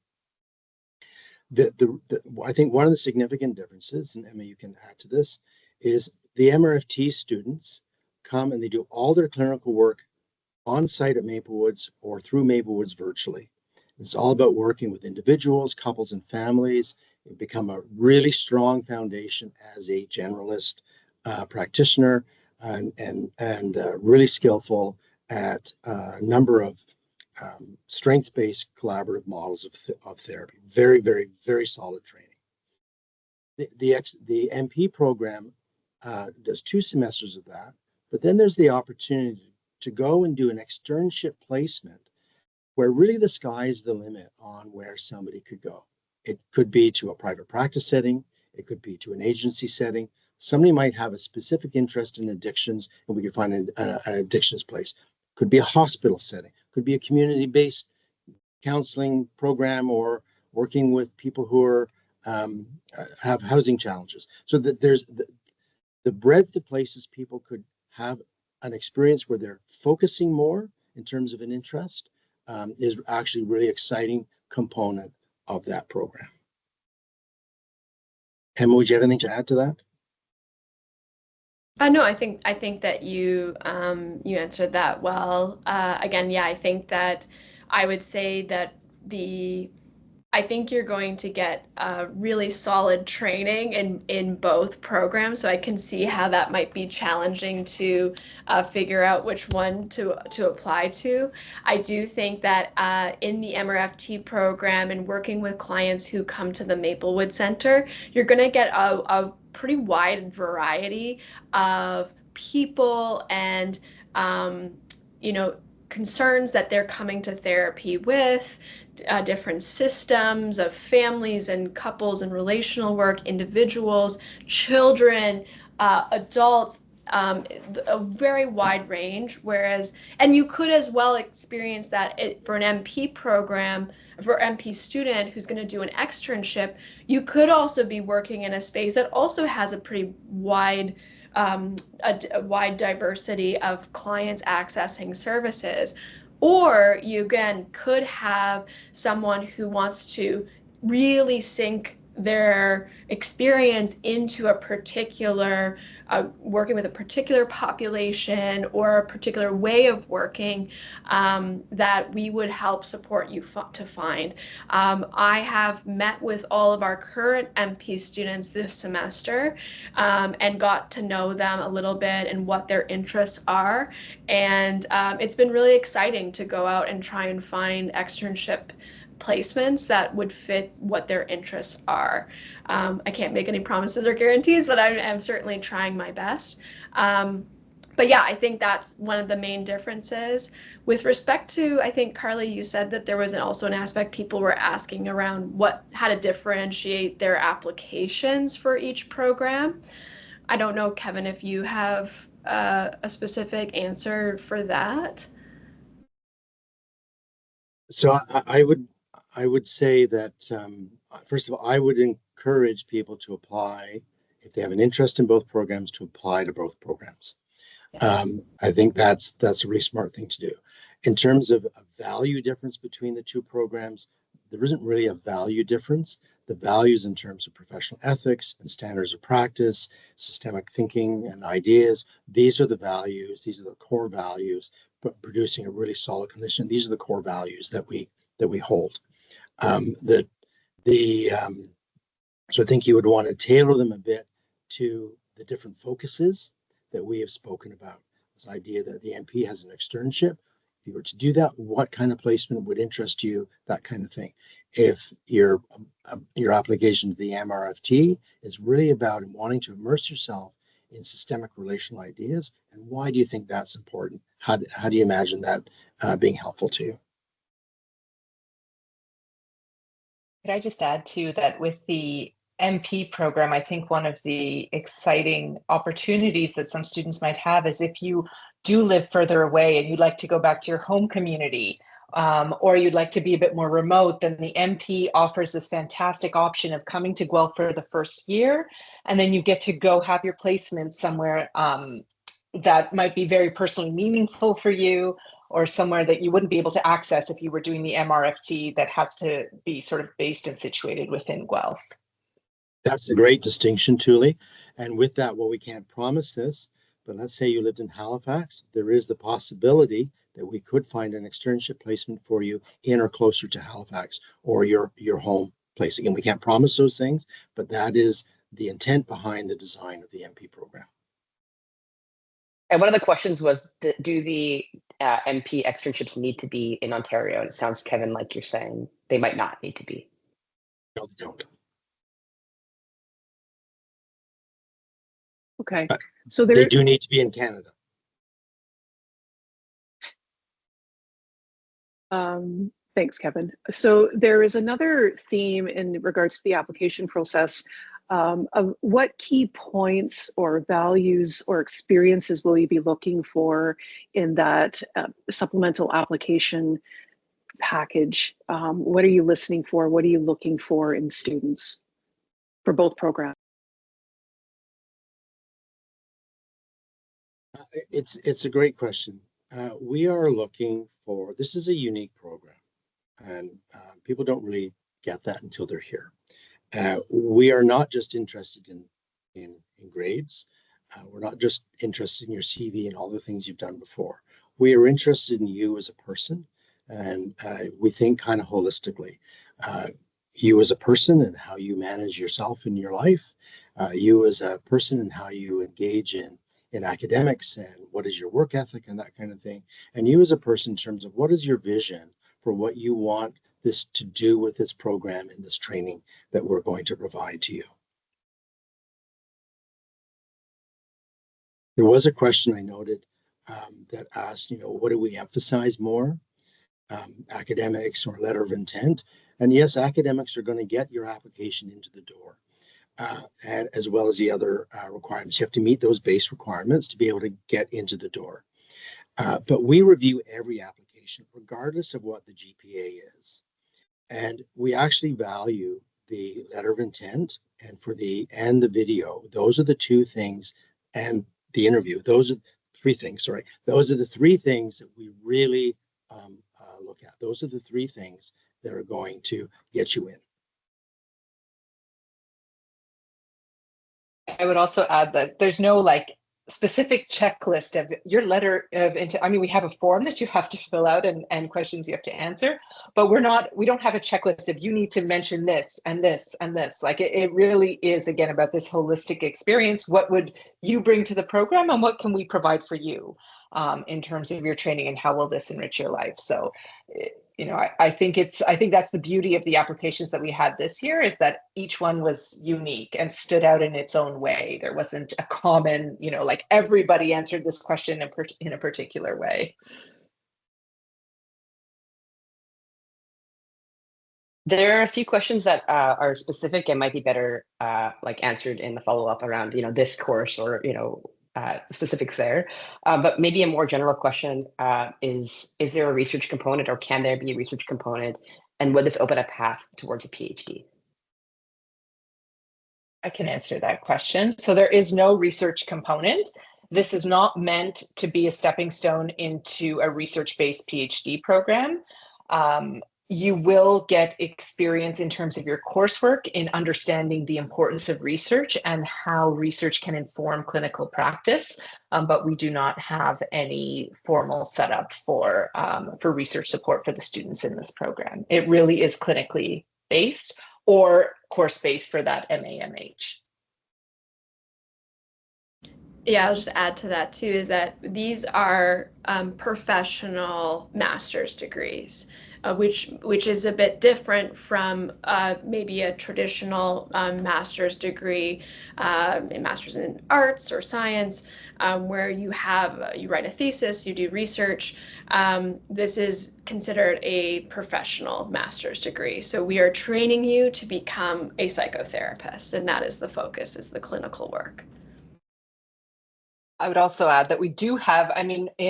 Speaker 2: I think one of the significant differences, and Emma, you can add to this, is the MRFT students come and they do all their clinical work on site at Maple Woods or through Maple Woods virtually. It's all about working with individuals, couples, and families. It become a really strong foundation as a generalist practitioner and really skillful at a number of strength-based collaborative models of therapy. Very, very, very solid training. The MP program does 2 semesters of that, but then there's the opportunity to go and do an externship placement where really the sky is the limit on where somebody could go. It could be to a private practice setting. It could be to an agency setting. Somebody might have a specific interest in addictions, and we could find an addictions place. Could be a hospital setting. Could be a community-based counseling program or working with people who are have housing challenges. So that there's the breadth of places people could have an experience where they're focusing more in terms of an interest is actually a really exciting component of that program. Emma, would you have anything to add to that?
Speaker 3: No, I think that you answered that well. Again, yeah, I think that I would say that I think you're going to get really solid training in both programs. So I can see how that might be challenging to figure out which one to apply to. I do think that in the MRFT program and working with clients who come to the Maplewood Center, you're going to get a pretty wide variety of people and concerns that they're coming to therapy with, different systems of families and couples and relational work, individuals, children, adults, a very wide range. And you could as well experience that for an MP program, for MP student who's going to do an externship, you could also be working in a space that also has a pretty wide a wide diversity of clients accessing services. Or you again could have someone who wants to really sink their experience into a particular working with a particular population or a particular way of working that we would help support you to find. I have met with all of our current MP students this semester and got to know them a little bit and what their interests are. And it's been really exciting to go out and try and find externship placements that would fit what their interests are. I can't make any promises or guarantees, but I am certainly trying my best. But yeah, I think that's one of the main differences. With respect to, I think, Carly, you said that there was also an aspect people were asking around how to differentiate their applications for each program. I don't know, Kevin, if you have a specific answer for that.
Speaker 2: So I would say that, first of all, I would encourage people to apply, if they have an interest in both programs, to apply to both programs. I think that's a really smart thing to do. In terms of a value difference between the 2 programs, there isn't really a value difference. The values in terms of professional ethics and standards of practice, systemic thinking and ideas, these are the values, these are the core values, but producing a really solid clinician. These are the core values that we hold. So I think you would want to tailor them a bit to the different focuses that we have spoken about. This idea that the MP has an externship. If you were to do that, what kind of placement would interest you? That kind of thing. If your application to the MRFT is really about wanting to immerse yourself in systemic relational ideas, and why do you think that's important? How do you imagine that being helpful to you?
Speaker 1: Could I just add too that with the MP program, I think one of the exciting opportunities that some students might have is if you do live further away and you'd like to go back to your home community, or you'd like to be a bit more remote, then the MP offers this fantastic option of coming to Guelph for the first year, and then you get to go have your placement somewhere that might be very personally meaningful for you, or somewhere that you wouldn't be able to access if you were doing the MRFT that has to be sort of based and situated within Guelph.
Speaker 2: That's a great distinction, Tuli. And with that, well, we can't promise this, but let's say you lived in Halifax, there is the possibility that we could find an externship placement for you in or closer to Halifax or your home place. Again, we can't promise those things, but that is the intent behind the design of the MP program.
Speaker 5: And one of the questions was, do the MP externships need to be in Ontario? And it sounds, Kevin, like you're saying they might not need to be.
Speaker 2: No, they don't.
Speaker 4: Okay,
Speaker 2: But
Speaker 4: so
Speaker 2: they do need to be in Canada.
Speaker 4: Thanks, Kevin. So there is another theme in regards to the application process of what key points or values or experiences will you be looking for in that supplemental application package? What are you listening for? What are you looking for in students for both programs?
Speaker 2: It's a great question. We are looking for, this is a unique program, and people don't really get that until they're here. We are not just interested in grades. We're not just interested in your CV and all the things you've done before. We are interested in you as a person, and we think kind of holistically. You as a person and how you manage yourself in your life, you as a person and how you engage in academics, and what is your work ethic and that kind of thing, and you as a person in terms of what is your vision for what you want this to do with this program and this training that we're going to provide to you. There was a question I noted that asked, what do we emphasize more, academics or letter of intent? And yes, academics are going to get your application into the door. And as well as the other requirements. You have to meet those base requirements to be able to get into the door. But we review every application, regardless of what the GPA is. And we actually value the letter of intent and the video. Those are the two things, and the interview. Those are three things, sorry. Those are the three things that we really look at. Those are the three things that are going to get you in.
Speaker 1: I would also add that there's no specific checklist of your letter of intent. I mean, we have a form that you have to fill out and questions you have to answer, but we don't have a checklist of you need to mention this and this and this. It really is, again, about this holistic experience. What would you bring to the program, and what can we provide for you in terms of your training, and how will this enrich your life? So I think that's the beauty of the applications that we had this year, is that each one was unique and stood out in its own way. There wasn't a common, everybody answered this question in a particular way.
Speaker 5: There are a few questions that are specific and might be better answered in the follow-up around this course or specifics there. But maybe a more general question is there a research component, or can there be a research component, and would this open a path towards a PhD?
Speaker 1: I can answer that question. So there is no research component. This is not meant to be a stepping stone into a research-based PhD program. You will get experience in terms of your coursework in understanding the importance of research and how research can inform clinical practice, but we do not have any formal setup for research support for the students in this program. It really is clinically based or course-based for that MA.MH.
Speaker 3: Yeah, I'll just add to that too, is that these are professional master's degrees. which is a bit different from maybe a traditional master's degree, a master's in arts or science, where you write a thesis, you do research. This is considered a professional master's degree. So we are training you to become a psychotherapist, and that is the focus, is the clinical work.
Speaker 1: I would also add that we do have,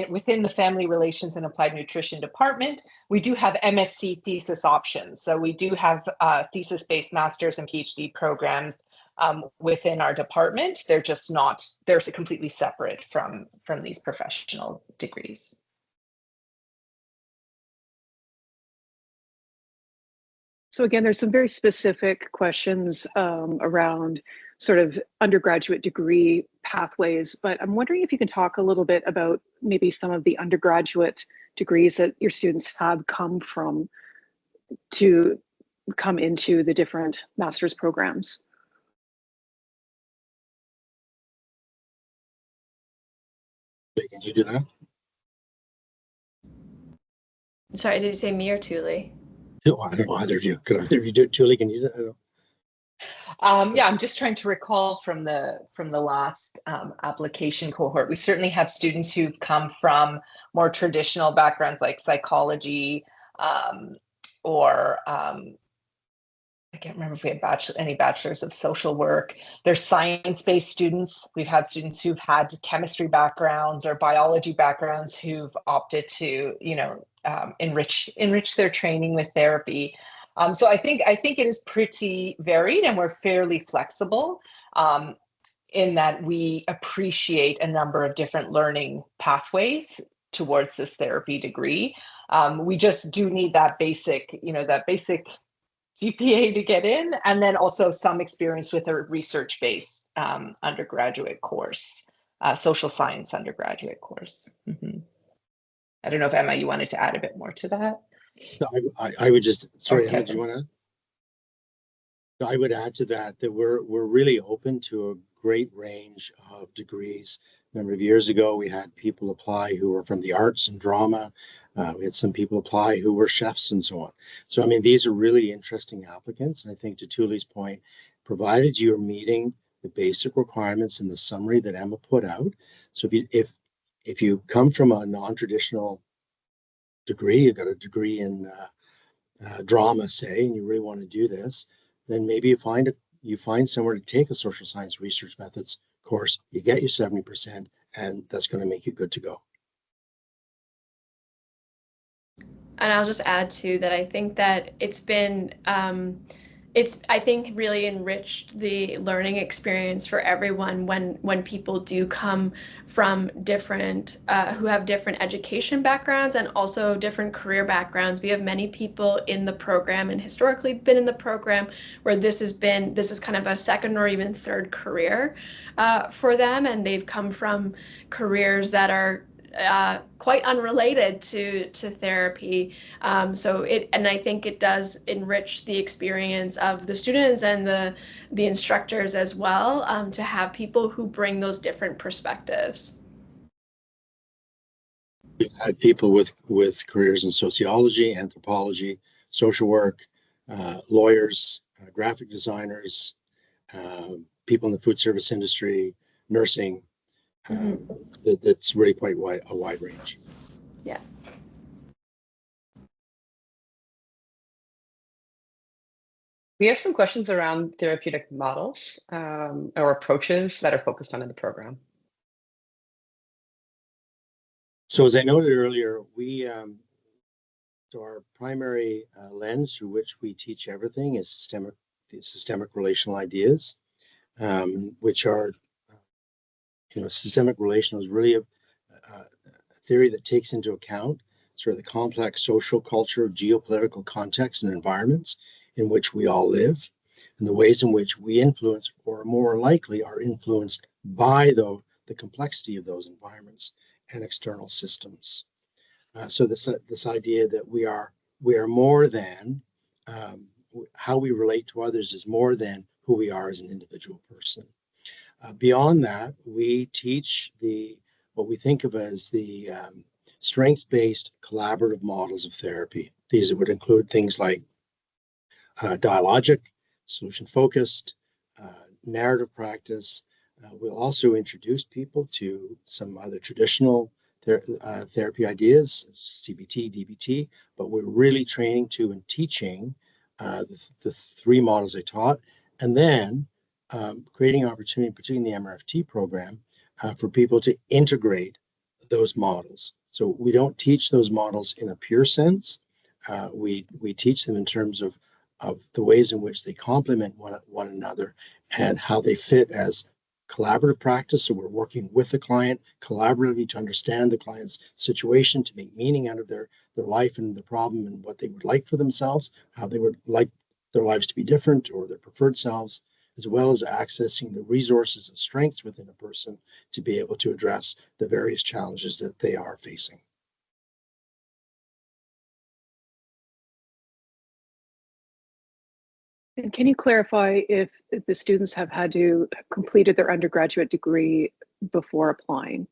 Speaker 1: within the Family Relations and Applied Nutrition department, we do have MSc thesis options. So we do have thesis-based master's and PhD programs within our department. They're just not, they're completely separate from these professional degrees.
Speaker 4: So again, there's some very specific questions around sort of undergraduate degree pathways, but I'm wondering if you can talk a little bit about maybe some of the undergraduate degrees that your students have come from to come into the different master's programs.
Speaker 2: Can you do that?
Speaker 3: Sorry, did you say me or Thule?
Speaker 2: No, I don't know, either of you. Could either of you do it? Thule, can you do that? I don't.
Speaker 1: Yeah, I'm just trying to recall from the last application cohort. We certainly have students who've come from more traditional backgrounds like psychology, or I can't remember if we had any bachelors of social work. There's science-based students. We've had students who've had chemistry backgrounds or biology backgrounds who've opted to, enrich their training with therapy. So I think it is pretty varied, and we're fairly flexible in that we appreciate a number of different learning pathways towards this therapy degree. We just do need that basic GPA to get in, and then also some experience with a research-based undergraduate course, social science undergraduate course. Mm-hmm. I don't know if Emma, you wanted to add a bit more to that.
Speaker 2: No, I would just, sorry,
Speaker 1: Okay.
Speaker 2: Emma, do you want to add? No, I would add to that we're really open to a great range of degrees. A number of years ago, we had people apply who were from the arts and drama. We had some people apply who were chefs and so on. So, I mean, these are really interesting applicants. And I think to Thule's point, provided you're meeting the basic requirements in the summary that Emma put out. So if you come from a non-traditional degree, you got a degree in drama, say, and you really want to do this, then maybe you find somewhere to take a social science research methods course, you get your 70%, and that's going to make you good to go.
Speaker 3: And I'll just add to that, I think that it's been, I think really enriched the learning experience for everyone when people do come from different, who have different education backgrounds and also different career backgrounds. We have many people in the program and historically been in the program where this is kind of a second or even third career for them, and they've come from careers that are quite unrelated to therapy. And I think it does enrich the experience of the students and the instructors as well, to have people who bring those different perspectives.
Speaker 2: We've had people with careers in sociology, anthropology, social work, lawyers, graphic designers, people in the food service industry, nursing. That's really quite a wide range.
Speaker 3: Yeah.
Speaker 5: We have some questions around therapeutic models or approaches that are focused on in the program.
Speaker 2: So as I noted earlier, so our primary lens through which we teach everything is systemic relational ideas, which are, systemic relational is really a theory that takes into account sort of the complex social, culture, geopolitical context and environments in which we all live, and the ways in which we influence, or more likely are influenced by the complexity of those environments and external systems. So this idea that we are more than, how we relate to others is more than who we are as an individual person. Beyond that, we teach what we think of as the strengths-based collaborative models of therapy. These would include things like dialogic, solution-focused, narrative practice. We'll also introduce people to some other traditional therapy ideas, CBT, DBT, but we're really training to and teaching the three models I taught, and then creating opportunity, particularly in the MRFT program, for people to integrate those models. So we don't teach those models in a pure sense. We teach them in terms of the ways in which they complement one another and how they fit as collaborative practice. So we're working with the client collaboratively to understand the client's situation, to make meaning out of their life and the problem and what they would like for themselves, how they would like their lives to be different or their preferred selves, as well as accessing the resources and strengths within a person to be able to address the various challenges that they are facing.
Speaker 4: And can you clarify if the students have had to completed their undergraduate degree before applying?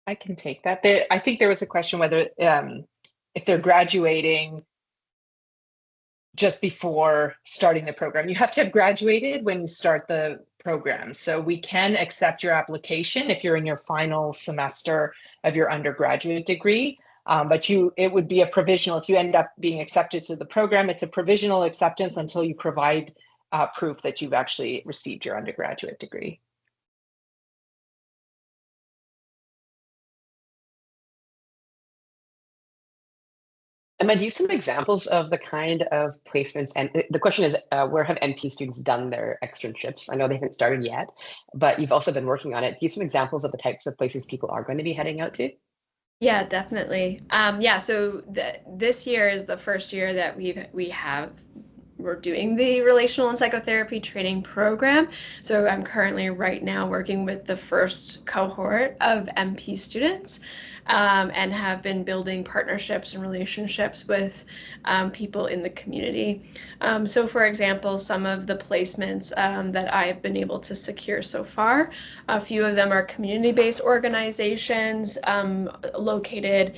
Speaker 1: I can take that. I think there was a question whether if they're graduating just before starting the program. You have to have graduated when you start the program. So we can accept your application if you're in your final semester of your undergraduate degree. But it would be a provisional. If you end up being accepted to the program, it's a provisional acceptance until you provide proof that you've actually received your undergraduate degree.
Speaker 5: Emma, do you have some examples of the kind of placements? And the question is, where have NP students done their externships? I know they haven't started yet, but you've also been working on it. Do you have some examples of the types of places people are going to be heading out to?
Speaker 3: Yeah, definitely. So this year is the first year that we're doing the relational and psychotherapy training program. So I'm currently right now working with the first cohort of MP students and have been building partnerships and relationships with people in the community. So for example, some of the placements that I've been able to secure so far, a few of them are community-based organizations located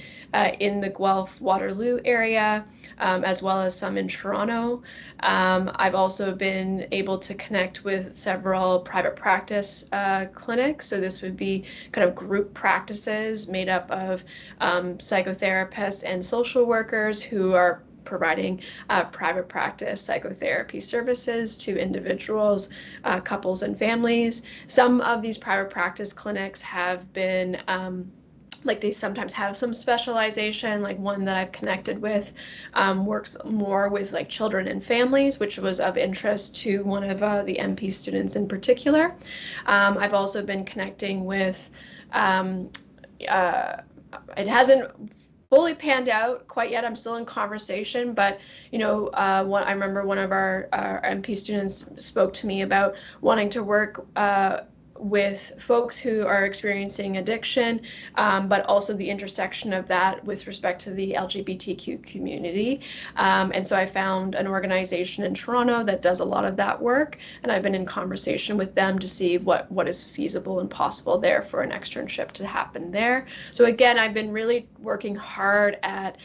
Speaker 3: in the Guelph Waterloo area, as well as some in Toronto. I've also been able to connect with several private practice clinics. So this would be kind of group practices made up of psychotherapists and social workers who are providing private practice psychotherapy services to individuals, couples, and families. Some of these private practice clinics have been they sometimes have some specialization. Like one that I've connected with works more with like children and families, which was of interest to one of the MP students in particular. I've also been connecting with, it hasn't fully panned out quite yet. I'm still in conversation, but I remember one of our MP students spoke to me about wanting to work with folks who are experiencing addiction, but also the intersection of that with respect to the LGBTQ community. And so I found an organization in Toronto that does a lot of that work, and I've been in conversation with them to see what is feasible and possible there for an externship to happen there. So again, I've been really working hard at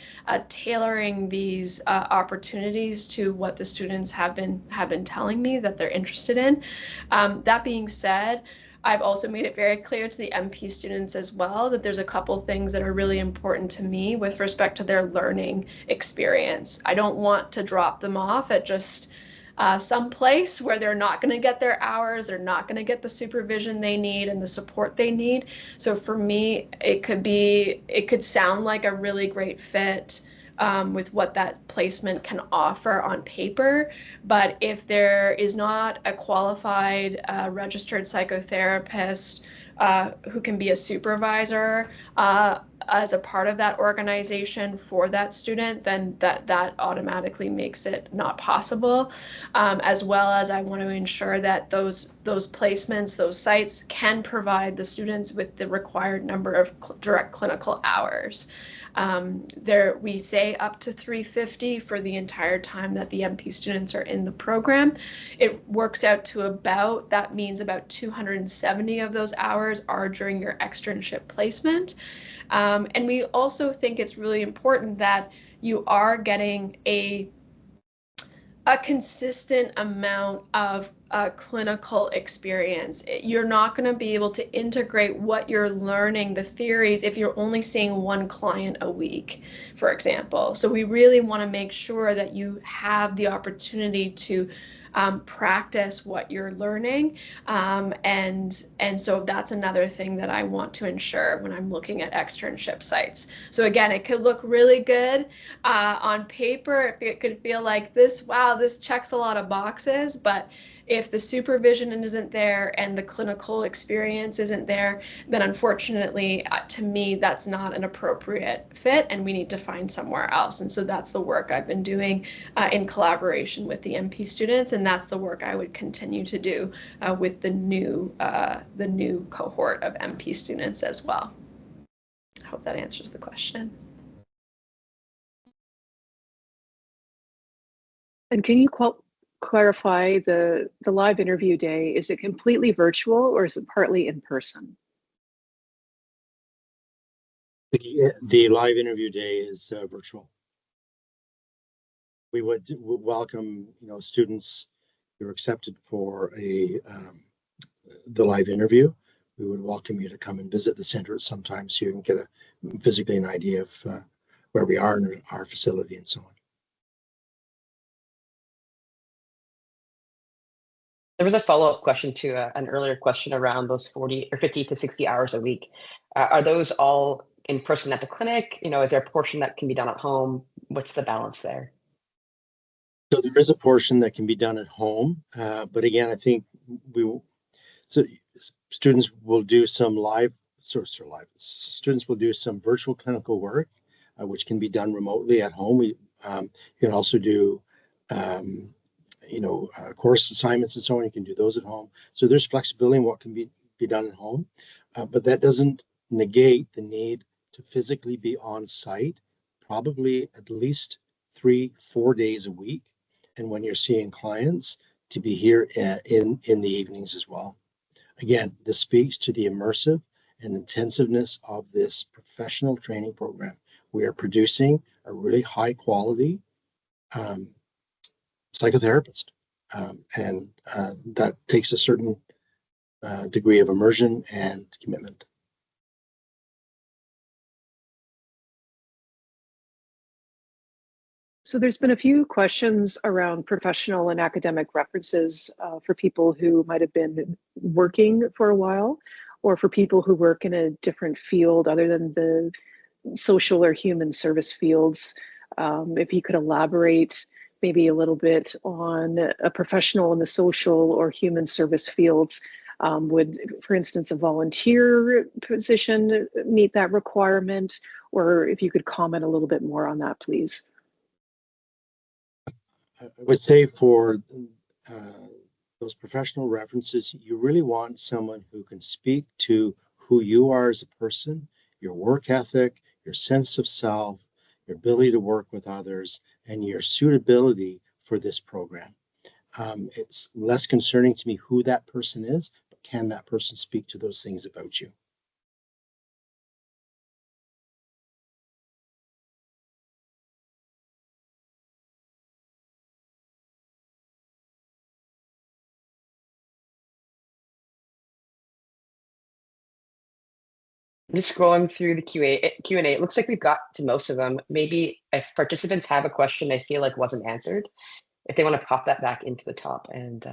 Speaker 3: tailoring these opportunities to what the students have been telling me that they're interested in. That being said, I've also made it very clear to the MP students as well that there's a couple things that are really important to me with respect to their learning experience. I don't want to drop them off at just some place where they're not going to get their hours, they're not going to get the supervision they need and the support they need. So for me, it could sound like a really great fit with what that placement can offer on paper. But if there is not a qualified registered psychotherapist who can be a supervisor as a part of that organization for that student, then that automatically makes it not possible. As well as I want to ensure that those placements, those sites can provide the students with the required number of direct clinical hours. We say up to 350 for the entire time that the MP students are in the program. It works out to about, that means about 270 of those hours are during your externship placement. And we also think it's really important that you are getting a consistent amount of clinical experience. You're not going to be able to integrate what you're learning, the theories, if you're only seeing one client a week, for example. So we really want to make sure that you have the opportunity to practice what you're learning. And so that's another thing that I want to ensure when I'm looking at externship sites. So again, it could look really good on paper. It could feel like this, wow, this checks a lot of boxes, but if the supervision isn't there and the clinical experience isn't there, then unfortunately, to me, that's not an appropriate fit and we need to find somewhere else. And so that's the work I've been doing in collaboration with the MP students, and that's the work I would continue to do with the new cohort of MP students as well. I hope that answers the question.
Speaker 4: And can you clarify the live interview day? Is it completely virtual or is it partly in person?
Speaker 2: The live interview day is virtual. We would welcome, students who are accepted for the live interview. We would welcome you to come and visit the center at some time so you can get physically an idea of where we are in our facility and so on.
Speaker 5: There was a follow-up question to an earlier question around those 40 or 50 to 60 hours a week. Are those all in person at the clinic? Is there a portion that can be done at home? What's the balance there?
Speaker 2: So there is a portion that can be done at home, but again, I think students will do some students will do some virtual clinical work, which can be done remotely at home. You can also do course assignments and so on. You can do those at home. So there's flexibility in what can be done at home, but that doesn't negate the need to physically be on site, probably at least 3-4 days a week. And when you're seeing clients, to be here in the evenings as well. Again, this speaks to the immersive and intensiveness of this professional training program. We are producing a really high quality psychotherapist, and that takes a certain degree of immersion and commitment.
Speaker 4: So there's been a few questions around professional and academic references for people who might have been working for a while, or for people who work in a different field other than the social or human service fields. If you could elaborate maybe a little bit on a professional in the social or human service fields. Would, for instance, a volunteer position meet that requirement? Or if you could comment a little bit more on that, please.
Speaker 2: I would say for those professional references, you really want someone who can speak to who you are as a person, your work ethic, your sense of self, your ability to work with others, and your suitability for this program. It's less concerning to me who that person is, but can that person speak to those things about you?
Speaker 5: Just scrolling through the Q&A, it looks like we've got to most of them. Maybe if participants have a question they feel like wasn't answered, if they want to pop that back into the top. And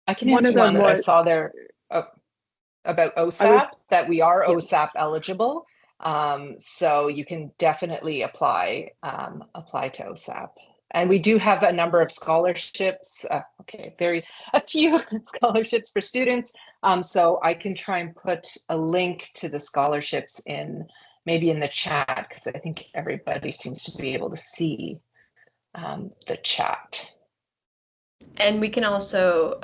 Speaker 1: I can answer one that I saw there about OSAP, that we are OSAP eligible. So you can definitely apply to OSAP. And we do have a number of scholarships, a few scholarships for students. So I can try and put a link to the scholarships maybe in the chat, because I think everybody seems to be able to see the chat.
Speaker 3: And we can also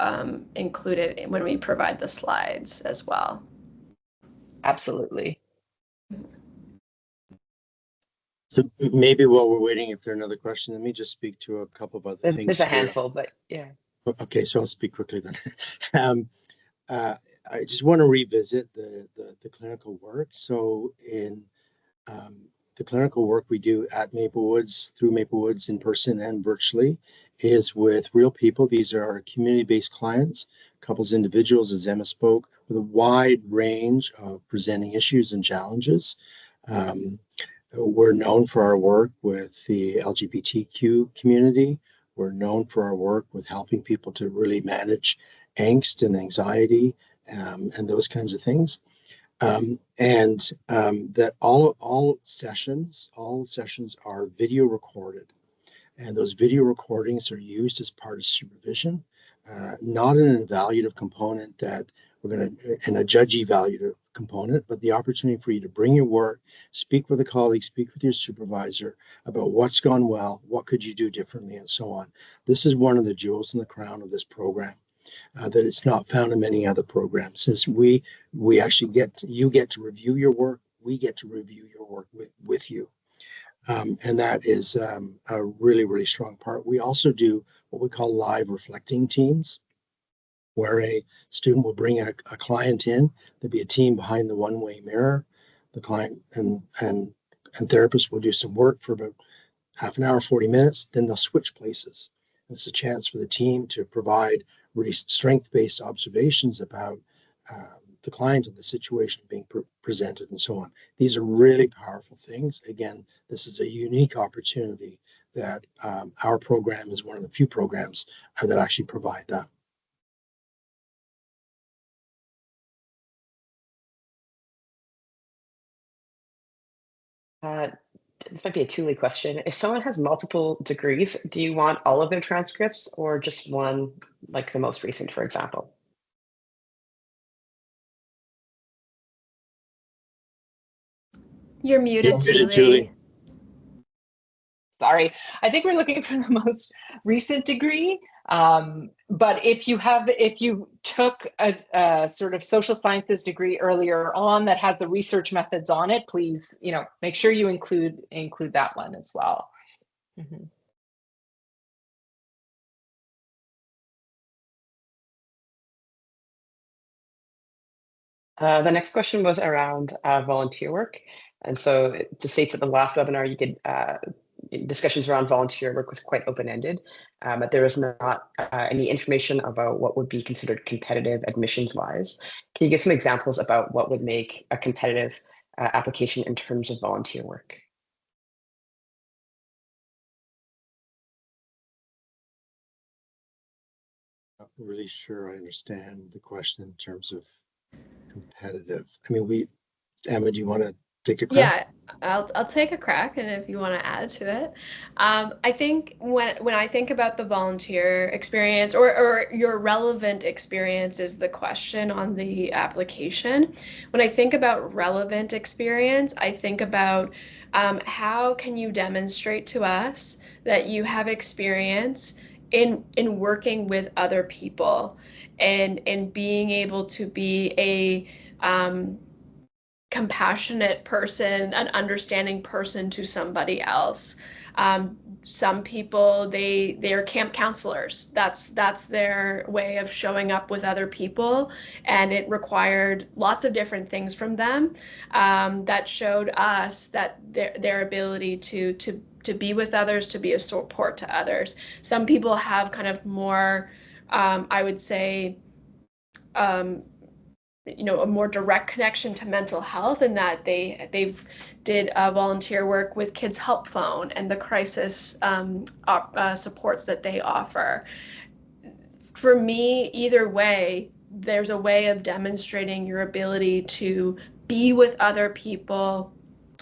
Speaker 3: include it when we provide the slides as well.
Speaker 1: Absolutely.
Speaker 2: So maybe while we're waiting, if there's another question, let me just speak to a couple of other things.
Speaker 5: There's a
Speaker 2: here.
Speaker 5: handful, but yeah.
Speaker 2: Okay, so I'll speak quickly then. I just want to revisit the clinical work. So in the clinical work we do at Maple Woods, through Maple Woods in person and virtually, is with real people. These are our community-based clients, couples, individuals, as Emma spoke, with a wide range of presenting issues and challenges. We're known for our work with the LGBTQ community. We're known for our work with helping people to really manage angst and anxiety and those kinds of things. That all sessions are video recorded, and those video recordings are used as part of supervision, not in an evaluative component that we're going to, in a judge evaluative component, but the opportunity for you to bring your work, speak with a colleague, speak with your supervisor about what's gone well, what could you do differently, and so on. This is one of the jewels in the crown of this program. That it's not found in many other programs. Since we actually get to review your work, we get to review your work with you, and that is a really, really strong part. We also do what we call live reflecting teams, where a student will bring a client in. There'll be a team behind the one-way mirror. The client and therapist will do some work for about half an hour, 40 minutes. Then they'll switch places. It's a chance for the team to provide really strength-based observations about the client and the situation being presented and so on. These are really powerful things. Again, this is a unique opportunity that our program is one of the few programs that actually provide that.
Speaker 5: This might be a Thule question. If someone has multiple degrees, do you want all of their transcripts or just one, like the most recent, for example?
Speaker 3: You're muted,
Speaker 2: Julie.
Speaker 3: Thule.
Speaker 1: Sorry, I think we're looking for the most recent degree. But if you took a sort of social sciences degree earlier on that has the research methods on it, please, make sure you include that one as well. Mm-hmm.
Speaker 5: The next question was around volunteer work. And so it states at the last webinar, you did discussions around volunteer work was quite open-ended, but there was not any information about what would be considered competitive admissions-wise. Can you give some examples about what would make a competitive application in terms of volunteer work?
Speaker 2: Not really sure I understand the question in terms of competitive. I mean, Emma, do you want to take a crack?
Speaker 3: Yeah, I'll take a crack, and if you want to add to it, I think when I think about the volunteer experience or your relevant experience is the question on the application. When I think about relevant experience, I think about how can you demonstrate to us that you have experience in working with other people and being able to be a compassionate person, an understanding person to somebody else. Some people, they're camp counselors. That's their way of showing up with other people, and it required lots of different things from them that showed us that their ability to be with others, to be a support to others. Some people have kind of more, I would say, a more direct connection to mental health, and that they've did volunteer work with Kids Help Phone and the crisis supports that they offer. For me, either way, there's a way of demonstrating your ability to be with other people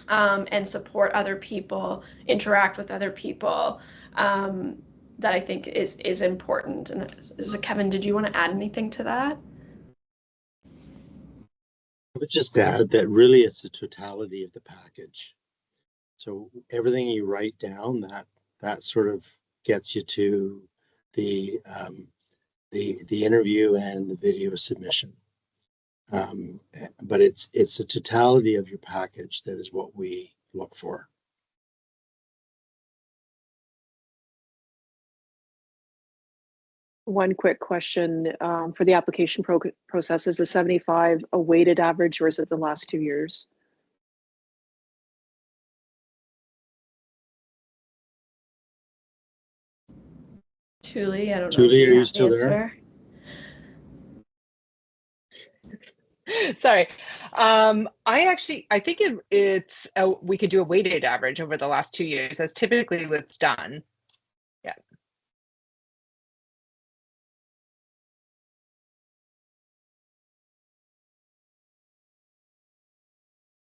Speaker 3: and support other people, interact with other people, that I think is important. And so, Kevin, did you want to add anything to that?
Speaker 2: I would just add that really it's the totality of the package. So everything you write down, that sort of gets you to the interview and the video submission. But it's the totality of your package that is what we look for.
Speaker 4: One quick question for the application process, is the 75 a weighted average or is it the last 2 years?
Speaker 3: Julie, I don't know.
Speaker 2: Julie, are you still there?
Speaker 1: Sorry. I think we could do a weighted average over the last 2 years. That's typically what's done. Yeah.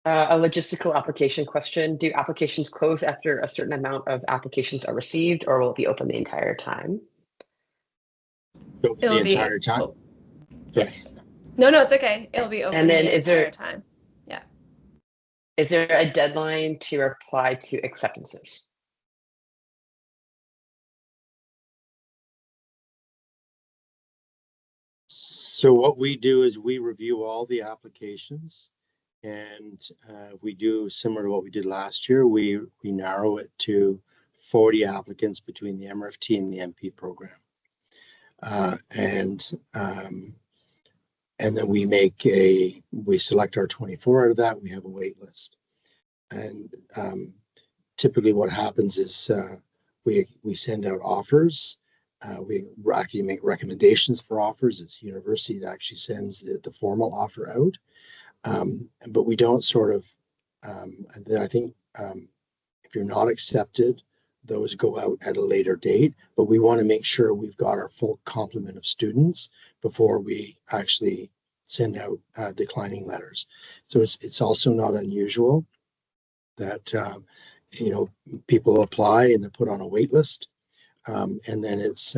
Speaker 5: A logistical application question. Do applications close after a certain amount of applications are received, or will it be open the entire time?
Speaker 2: The entire time?
Speaker 3: Oh, yes. No, it's okay. It'll be open the entire time. Yeah.
Speaker 5: Is there a deadline to reply to acceptances?
Speaker 2: So what we do is we review all the applications, and we do similar to what we did last year. We narrow it to 40 applicants between the MRFT and the MP program. And then we select our 24 out of that. We have a wait list. And typically what happens is we send out offers. We actually make recommendations for offers. It's the university that actually sends the formal offer out. But we don't sort of, then I think if you're not accepted, those go out at a later date, but we want to make sure we've got our full complement of students before we actually send out declining letters. So it's also not unusual that, people apply and they're put on a wait list. And then it's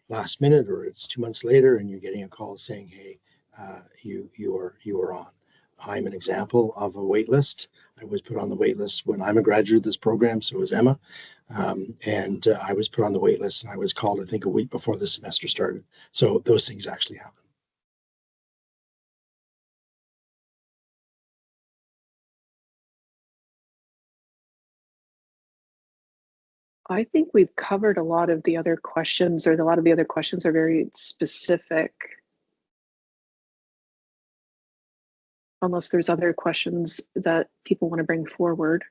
Speaker 2: last minute or it's 2 months later and you're getting a call saying, hey, you are on. I'm an example of a wait list. I was put on the wait list when I'm a graduate of this program, so was Emma. And I was put on the wait list and I was called, I think, a week before the semester started. So those things actually happen.
Speaker 4: I think we've covered a lot of the other questions, or a lot of the other questions are very specific. Unless there's other questions that people want to bring forward.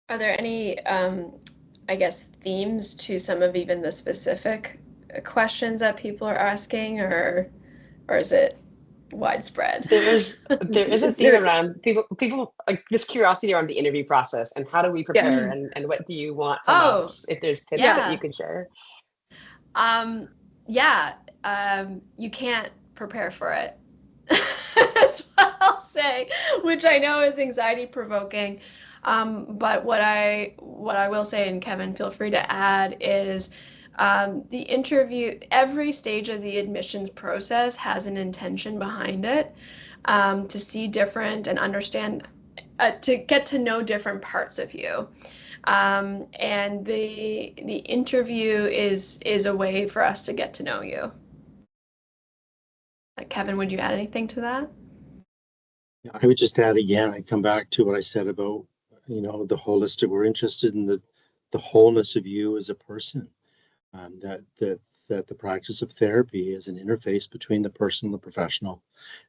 Speaker 3: Are there any, I guess, themes to some of even the specific questions that people are asking, or is it widespread?
Speaker 5: There is a theme around people like this curiosity around the interview process and how do we prepare. Yes. and what do you want from us? If there's tips that you could share.
Speaker 3: You can't prepare for it. That's what I'll say, which I know is anxiety provoking. But what I will say, and Kevin, feel free to add, is the interview, every stage of the admissions process has an intention behind it, to see different and understand, to get to know different parts of you. And the interview is a way for us to get to know you. Kevin, would you add anything to that?
Speaker 2: I would just add again, I come back to what I said about, the holistic. We're interested in the wholeness of you as a person. That the practice of therapy is an interface between the personal and the professional,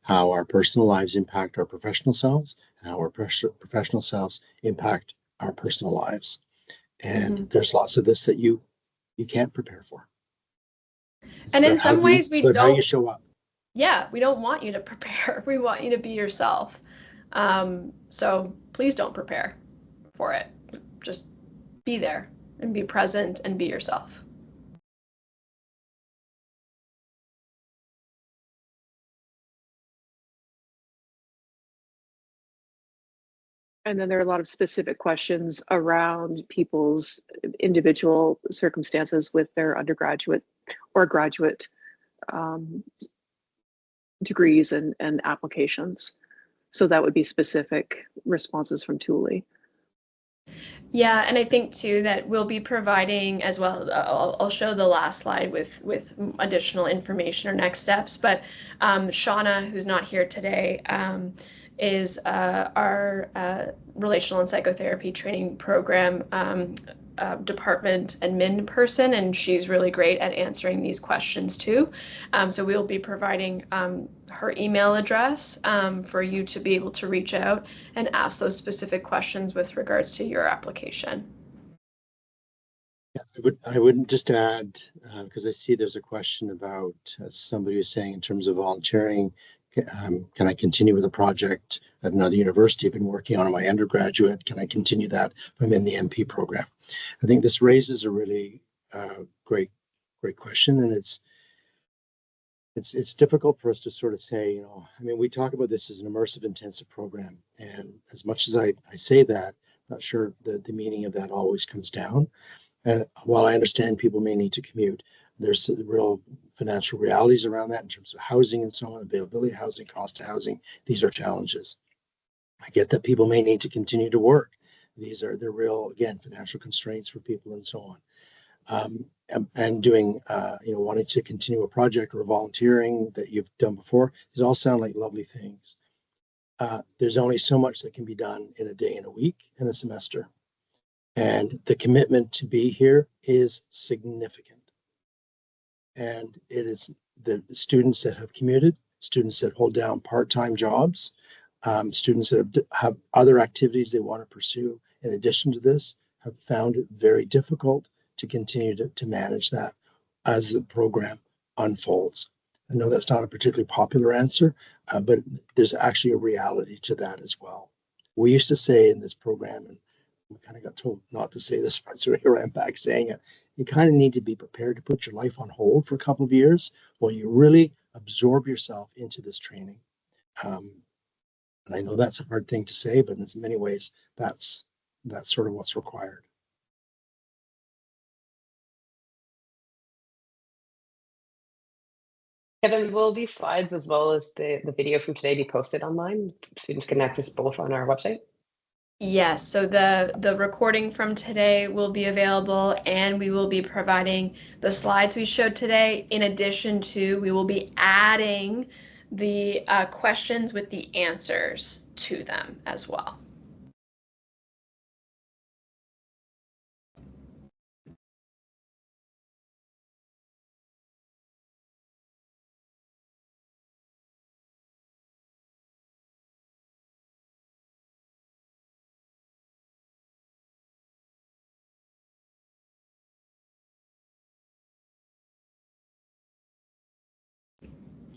Speaker 2: how our personal lives impact our professional selves, and how our professional selves impact our personal lives. And there's lots of this that you can't prepare for.
Speaker 3: And in some ways we don't.
Speaker 2: How you show up.
Speaker 3: Yeah, we don't want you to prepare. We want you to be yourself. So please don't prepare for it. Just be there and be present and be yourself.
Speaker 4: And then there are a lot of specific questions around people's individual circumstances with their undergraduate or graduate degrees and applications. So that would be specific responses from Thule.
Speaker 3: Yeah, and I think too that we'll be providing as well, I'll show the last slide with additional information or next steps, but Shauna, who's not here today, is our relational and psychotherapy training program department admin person, and she's really great at answering these questions too. So we'll be providing her email address for you to be able to reach out and ask those specific questions with regards to your application.
Speaker 2: Yeah, I would just add, because I see there's a question about somebody who's saying in terms of volunteering, can I continue with a project at another university I've been working on in my undergraduate? Can I continue that if I'm in the MP program? I think this raises a really great question, and it's difficult for us to sort of say, I mean, we talk about this as an immersive intensive program, and as much as I say that, I'm not sure the meaning of that always comes down. While I understand people may need to commute, there's real financial realities around that in terms of housing and so on, availability of housing, cost of housing. These are challenges. I get that people may need to continue to work. They're real, again, financial constraints for people and so on. And doing, wanting to continue a project or volunteering that you've done before, these all sound like lovely things. There's only so much that can be done in a day and a week in a semester. And the commitment to be here is significant. And it is the students that have commuted, students that hold down part-time jobs, students that have other activities they want to pursue in addition to this, have found it very difficult to continue to manage that as the program unfolds. I know that's not a particularly popular answer, but there's actually a reality to that as well. We used to say in this program, and we kind of got told not to say this, but so here I'm back saying it. You kind of need to be prepared to put your life on hold for a couple of years while you really absorb yourself into this training. And I know that's a hard thing to say, but in many ways, that's sort of what's required.
Speaker 5: Kevin, will these slides as well as the video from today be posted online? Students can access both on our website?
Speaker 3: Yes, so the recording from today will be available, and we will be providing the slides we showed today. In addition to, we will be adding the questions with the answers to them as well.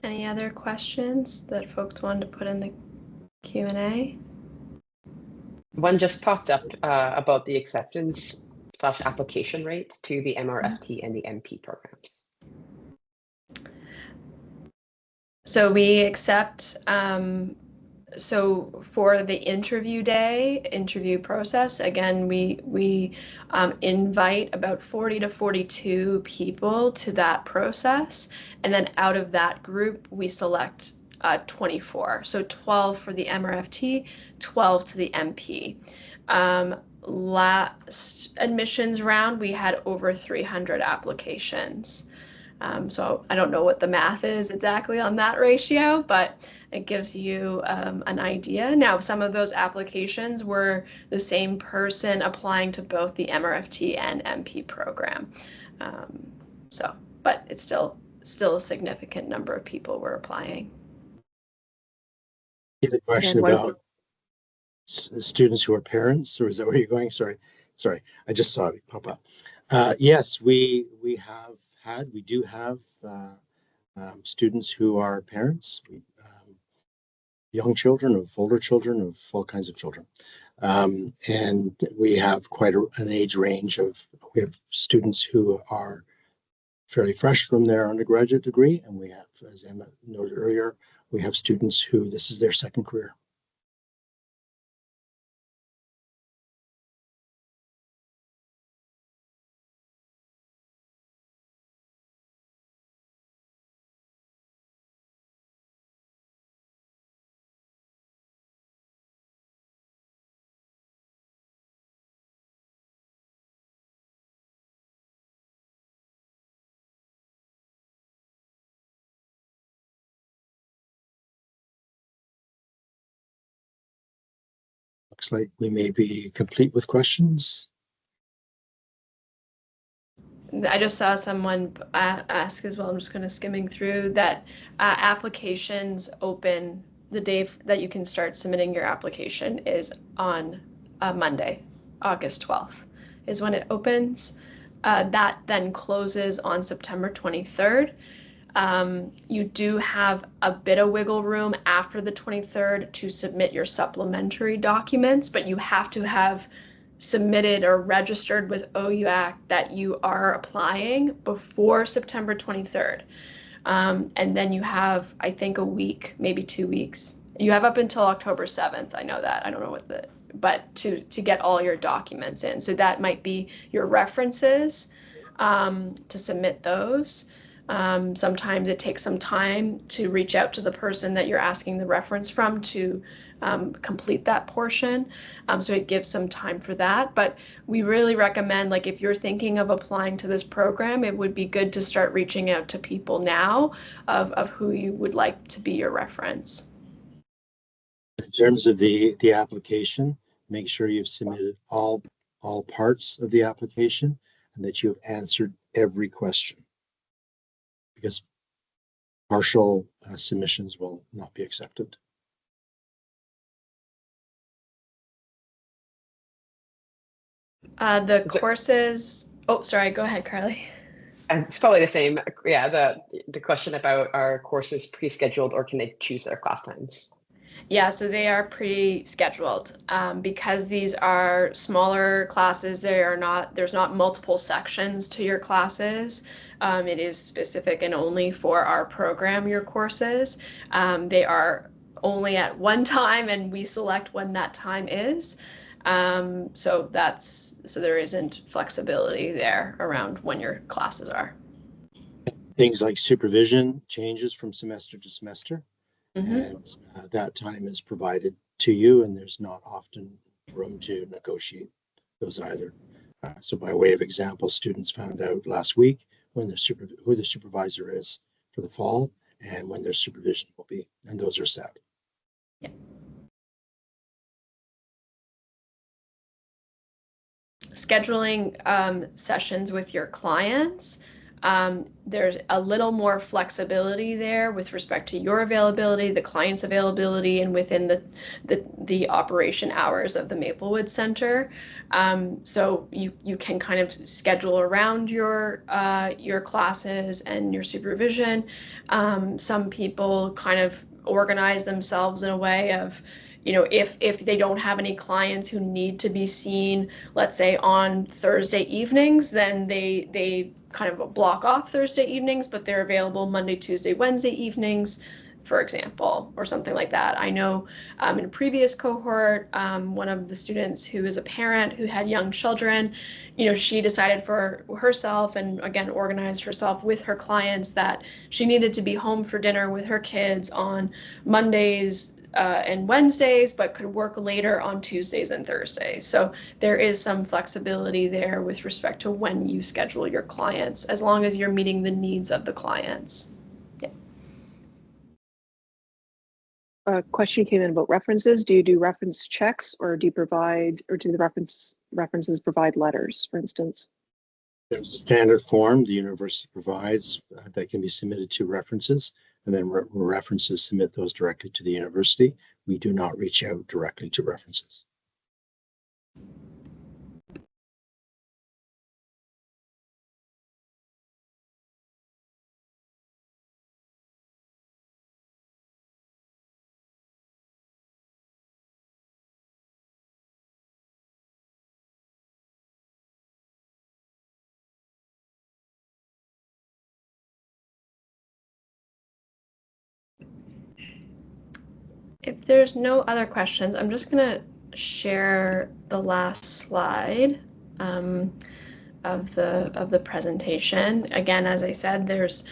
Speaker 3: Any other questions that folks wanted to put in the Q&A?
Speaker 5: One just popped up about the acceptance/application rate to the MRFT and the MP programs.
Speaker 3: So we accept, so for the interview process, again, we invite about 40 to 42 people to that process. And then out of that group, we select 24. So 12 for the MRFT, 12 to the MP. Last admissions round, we had over 300 applications. So I don't know what the math is exactly on that ratio, but it gives you an idea. Now, some of those applications were the same person applying to both the MRFT and MP program. But it's still a significant number of people were applying.
Speaker 2: Is a question about students who are parents, or is that where you're going? Sorry, I just saw it pop up. Yes, we do have students who are parents, young children, of older children, of all kinds of children. And we have quite an age range we have students who are fairly fresh from their undergraduate degree, and we have, as Emma noted earlier, we have students who this is their second career. Looks like we may be complete with questions.
Speaker 3: I just saw someone ask as well. I'm just kind of skimming through that applications open, the day that you can start submitting your application is on Monday, August 12th is when it opens. That then closes on September 23rd. You do have a bit of wiggle room after the 23rd to submit your supplementary documents, but you have to have submitted or registered with OUAC that you are applying before September 23rd. And then you have, I think, a week, maybe 2 weeks. You have up until October 7th. I know that. I don't know but to get all your documents in. So that might be your references, to submit those. Sometimes it takes some time to reach out to the person that you're asking the reference from to complete that portion. So it gives some time for that. But we really recommend, like, if you're thinking of applying to this program, it would be good to start reaching out to people now of who you would like to be your reference.
Speaker 2: In terms of the application, make sure you've submitted all parts of the application and that you have answered every question, because partial submissions will not be accepted.
Speaker 3: The courses, oh, sorry, go ahead, Carly.
Speaker 5: It's probably the same. Yeah, the question about are courses pre-scheduled or can they choose their class times?
Speaker 3: Yeah, so they are pre-scheduled because these are smaller classes. There's not multiple sections to your classes. It is specific and only for our program, your courses. They are only at one time and we select when that time is. So there isn't flexibility there around when your classes are.
Speaker 2: Things like supervision changes from semester to semester.
Speaker 3: Mm-hmm.
Speaker 2: And that time is provided to you, and there's not often room to negotiate those either. So by way of example, students found out last week when who the supervisor is for the fall and when their supervision will be, and those are set.
Speaker 3: Yeah. Scheduling sessions with your clients. There's a little more flexibility there with respect to your availability, the client's availability, and within the operation hours of the Maplewood Center. So you can kind of schedule around your classes and your supervision. Some people kind of organize themselves in a way of, if they don't have any clients who need to be seen, let's say on Thursday evenings, then they kind of block off Thursday evenings, but they're available Monday, Tuesday, Wednesday evenings, for example, or something like that. I know in a previous cohort, one of the students who is a parent who had young children, she decided for herself and again organized herself with her clients that she needed to be home for dinner with her kids on Mondays and Wednesdays, but could work later on Tuesdays and Thursdays. So there is some flexibility there with respect to when you schedule your clients, as long as you're meeting the needs of the clients. Yeah.
Speaker 4: A question came in about references. Do you do reference checks, or do the references provide letters, for instance?
Speaker 2: There's a standard form the university provides that can be submitted to references, and then references submit those directly to the university. We do not reach out directly to references.
Speaker 3: If there's no other questions, I'm just going to share the last slide of the presentation. Again, as I said, there's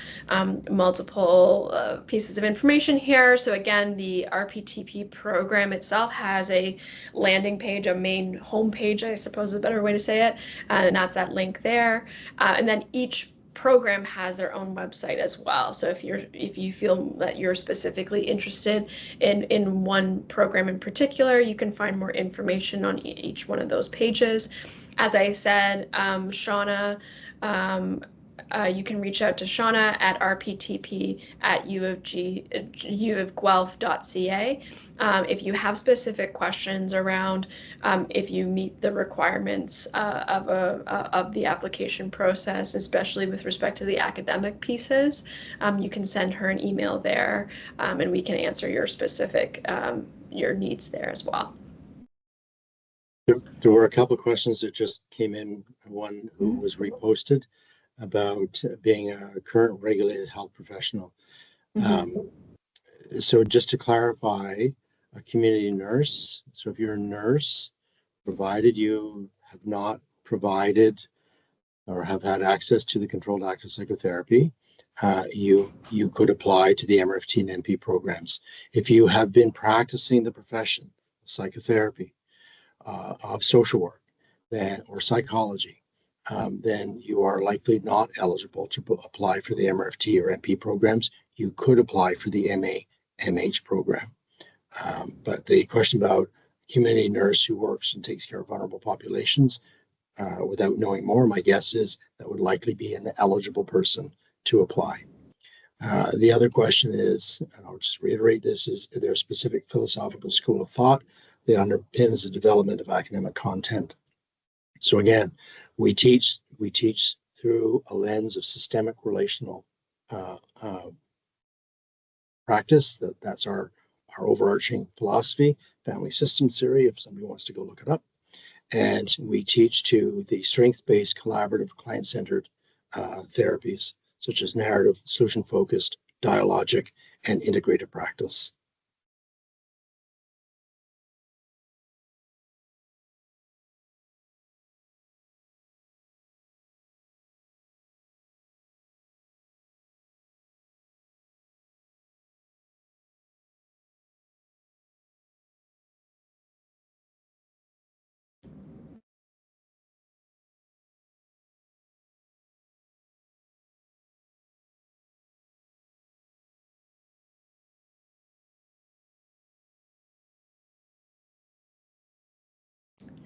Speaker 3: multiple pieces of information here. So again, the RPTP program itself has a landing page, a main homepage, I suppose is a better way to say it, and that's that link there. And then each program has their own website as well. So if you feel that you're specifically interested in one program in particular, you can find more information on each one of those pages. As I said, Shauna, you can reach out to Shauna at rptp@uoguel.ph. If you have specific questions around if you meet the requirements of the application process, especially with respect to the academic pieces, you can send her an email there, and we can answer your specific your needs there as well.
Speaker 2: There were a couple of questions that just came in. One who was reposted about being a current regulated health professional. So just to clarify, a community nurse. So if you're a nurse, provided you have not provided or have had access to the controlled active psychotherapy, you could apply to the MRFT and MP programs. If you have been practicing the profession of psychotherapy, of social work, or psychology, then you are likely not eligible to apply for the MRFT or MP programs. You could apply for the MA.MH program. But the question about community nurse who works and takes care of vulnerable populations, without knowing more, my guess is that would likely be an eligible person to apply. The other question is, and I'll just reiterate this, is there a specific philosophical school of thought that underpins the development of academic content? So again, we teach through a lens of systemic relational practice. That's our overarching philosophy, family systems theory, if somebody wants to go look it up. And we teach to the strengths-based, collaborative, client-centered therapies, such as narrative, solution-focused, dialogic, and integrative practice.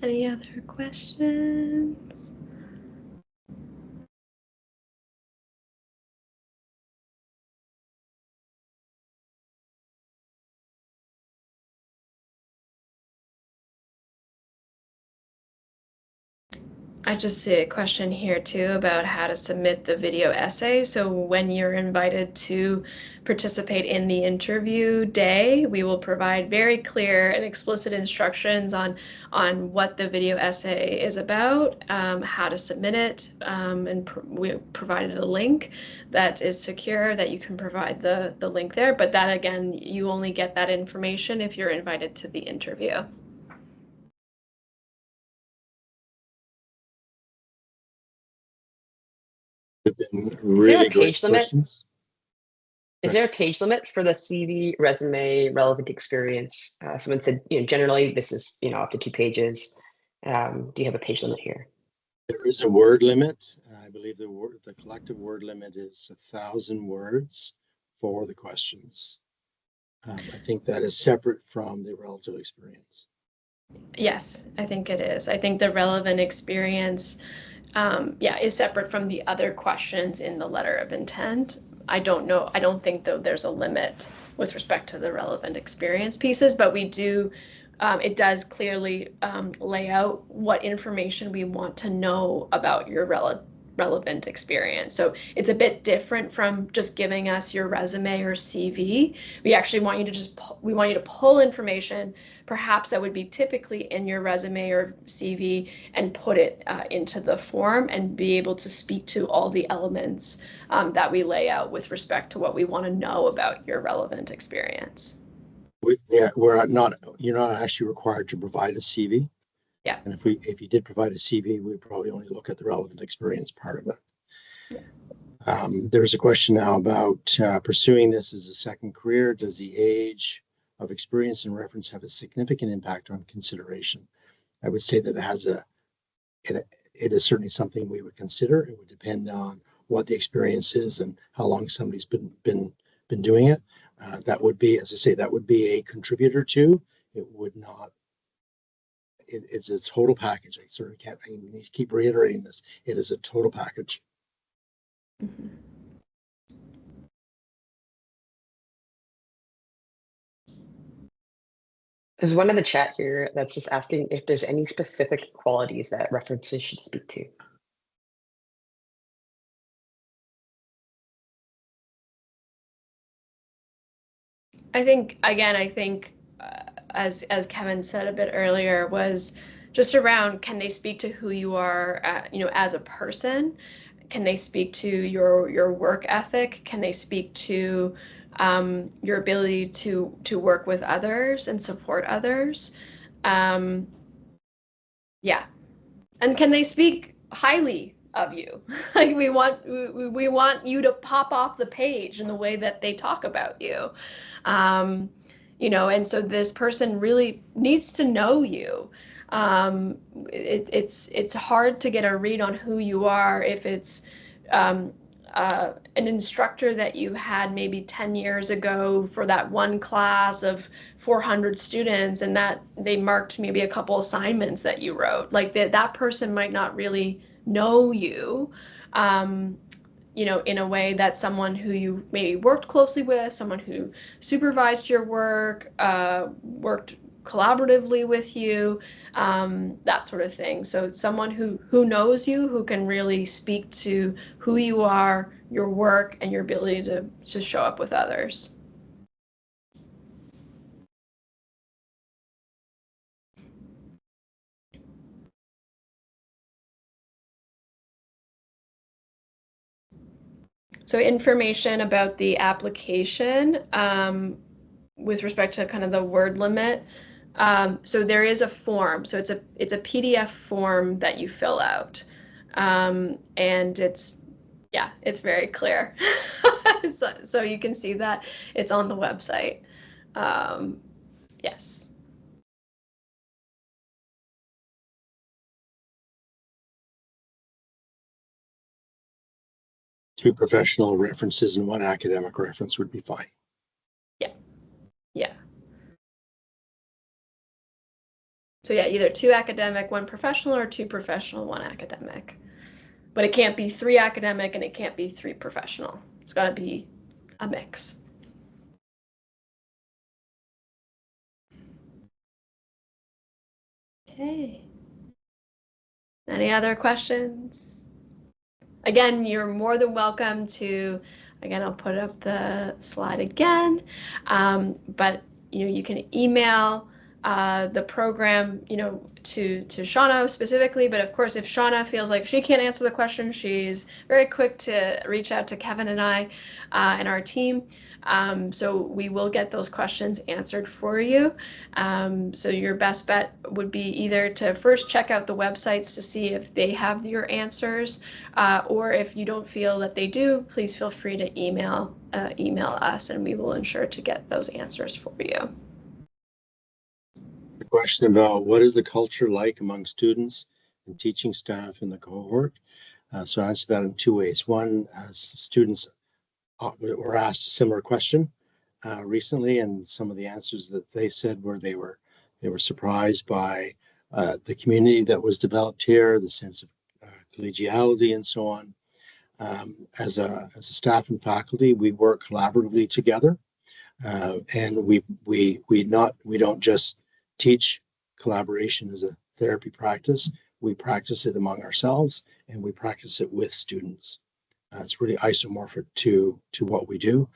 Speaker 3: Any other questions? I just see a question here too about how to submit the video essay. So when you're invited to participate in the interview day, we will provide very clear and explicit instructions on what the video essay is about, how to submit it, and we provided a link that is secure that you can provide the link there. But that, again, you only get that information if you're invited to the interview.
Speaker 2: Really great questions.
Speaker 5: Is there a page limit for the CV, resume, relevant experience? Someone said, generally this is, up to 2 pages. Do you have a page limit here?
Speaker 2: There is a word limit. I believe the collective word limit is 1,000 words for the questions. I think that is separate from the relative experience.
Speaker 3: Yes, I think it is. I think the relevant experience, is separate from the other questions in the letter of intent. I don't know. I don't think, though, there's a limit with respect to the relevant experience pieces, but we do, it does clearly lay out what information we want to know about your relevant experience. So it's a bit different from just giving us your resume or CV. We actually want you to we want you to pull information perhaps that would be typically in your resume or CV and put it into the form and be able to speak to all the elements that we lay out with respect to what we want to know about your relevant experience.
Speaker 2: You're not actually required to provide a CV.
Speaker 3: Yeah.
Speaker 2: And if you did provide a CV, we'd probably only look at the relevant experience part of it. Yeah. There's a question now about pursuing this as a second career. Does the age of experience and reference have a significant impact on consideration? I would say that it is certainly something we would consider. It would depend on what the experience is and how long somebody's been doing it. That would be, as I say, that would be a contributor to. It would not. It's a total package. I sort of can't. I need to keep reiterating this. It is a total package.
Speaker 3: Mm-hmm.
Speaker 5: There's one in the chat here that's just asking if there's any specific qualities that references should speak to.
Speaker 3: I think, again, as Kevin said a bit earlier, was just around, can they speak to who you are, as a person? Can they speak to your work ethic? Can they speak to your ability to work with others and support others? Yeah. And can they speak highly of you? Like we want you to pop off the page in the way that they talk about you. And so this person really needs to know you. It's hard to get a read on who you are if it's an instructor that you had maybe 10 years ago for that one class of 400 students, and that they marked maybe a couple assignments that you wrote. Like that person might not really know you, in a way that someone who you maybe worked closely with, someone who supervised your work, worked collaboratively with you, that sort of thing. So someone who knows you, who can really speak to who you are, your work, and your ability to show up with others. So information about the application with respect to kind of the word limit. So there is a form. So it's a PDF form that you fill out. And it's very clear. So you can see that it's on the website. Yes.
Speaker 2: 2 professional references and 1 academic reference would be fine.
Speaker 3: Yeah. So yeah, either 2 academic, 1 professional, or 2 professional, 1 academic. But it can't be 3 academic and it can't be 3 professional. It's got to be a mix. Okay. Any other questions? Again, you're more than welcome to, again, I'll put up the slide again, but you can email the program, to Shauna specifically, but of course, if Shauna feels like she can't answer the question, she's very quick to reach out to Kevin and I and our team. So we will get those questions answered for you. So your best bet would be either to first check out the websites to see if they have your answers, or if you don't feel that they do, please feel free to email us, and we will ensure to get those answers for you.
Speaker 2: A question about what is the culture like among students and teaching staff in the cohort? So I answer that in 2 ways. One, students were asked a similar question recently, and some of the answers that they said were they were surprised by the community that was developed here, the sense of collegiality, and so on. As a staff and faculty, we work collaboratively together, and we don't just teach collaboration as a therapy practice. We practice it among ourselves, and we practice it with students. It's really isomorphic to what we do.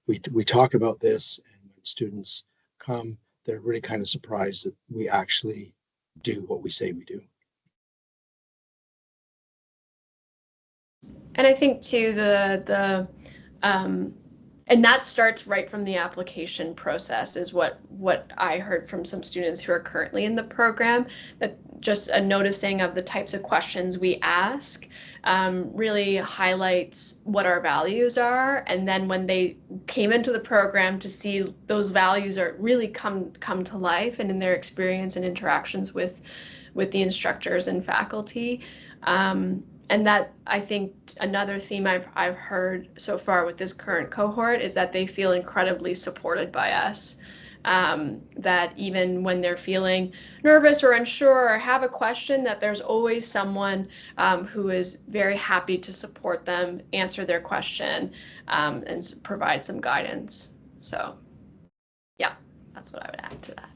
Speaker 2: We talk about this, and when students come, they're really kind of surprised that we actually do what we say we do.
Speaker 3: And I think too, and that starts right from the application process, is what I heard from some students who are currently in the program, that just a noticing of the types of questions we ask really highlights what our values are. And then when they came into the program, to see those values are really come to life, and in their experience and interactions with the instructors and faculty, And that, I think, another theme I've heard so far with this current cohort is that they feel incredibly supported by us. That even when they're feeling nervous or unsure or have a question, that there's always someone who is very happy to support them, answer their question, and provide some guidance. So yeah, that's what I would add to that.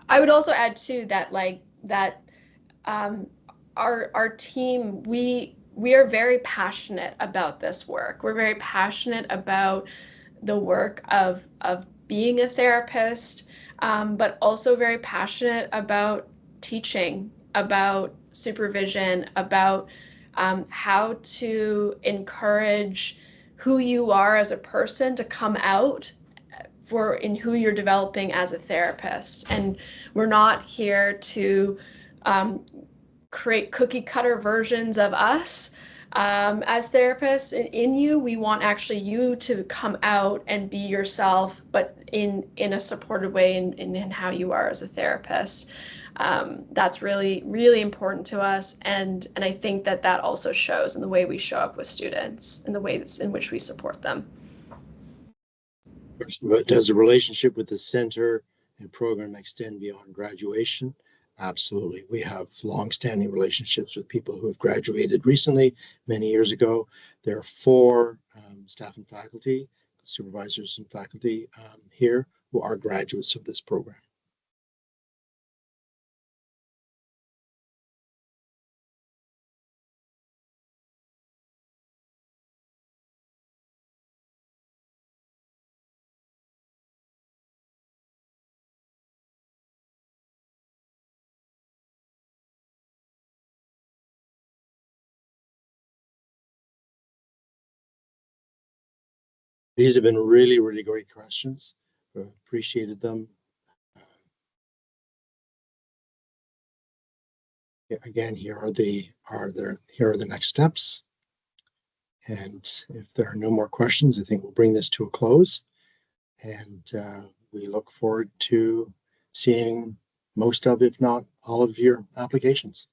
Speaker 3: I would also add too that our team, we are very passionate about this work. We're very passionate about the work of being a therapist, but also very passionate about teaching, about supervision, about how to encourage who you are as a person to come out in who you're developing as a therapist. And we're not here to create cookie cutter versions of us as therapists. In you, we want actually you to come out and be yourself, but in a supportive way in how you are as a therapist. That's really, really important to us. And I think that also shows in the way we show up with students and the ways in which we support them.
Speaker 2: But does the relationship with the center and program extend beyond graduation? Absolutely. We have long-standing relationships with people who have graduated recently, many years ago. There are 4 staff and faculty, supervisors and faculty here who are graduates of this program. These have been really, really great questions. Appreciated them. Again, here are the next steps. And if there are no more questions, I think we'll bring this to a close. And we look forward to seeing most of, if not all of, your applications.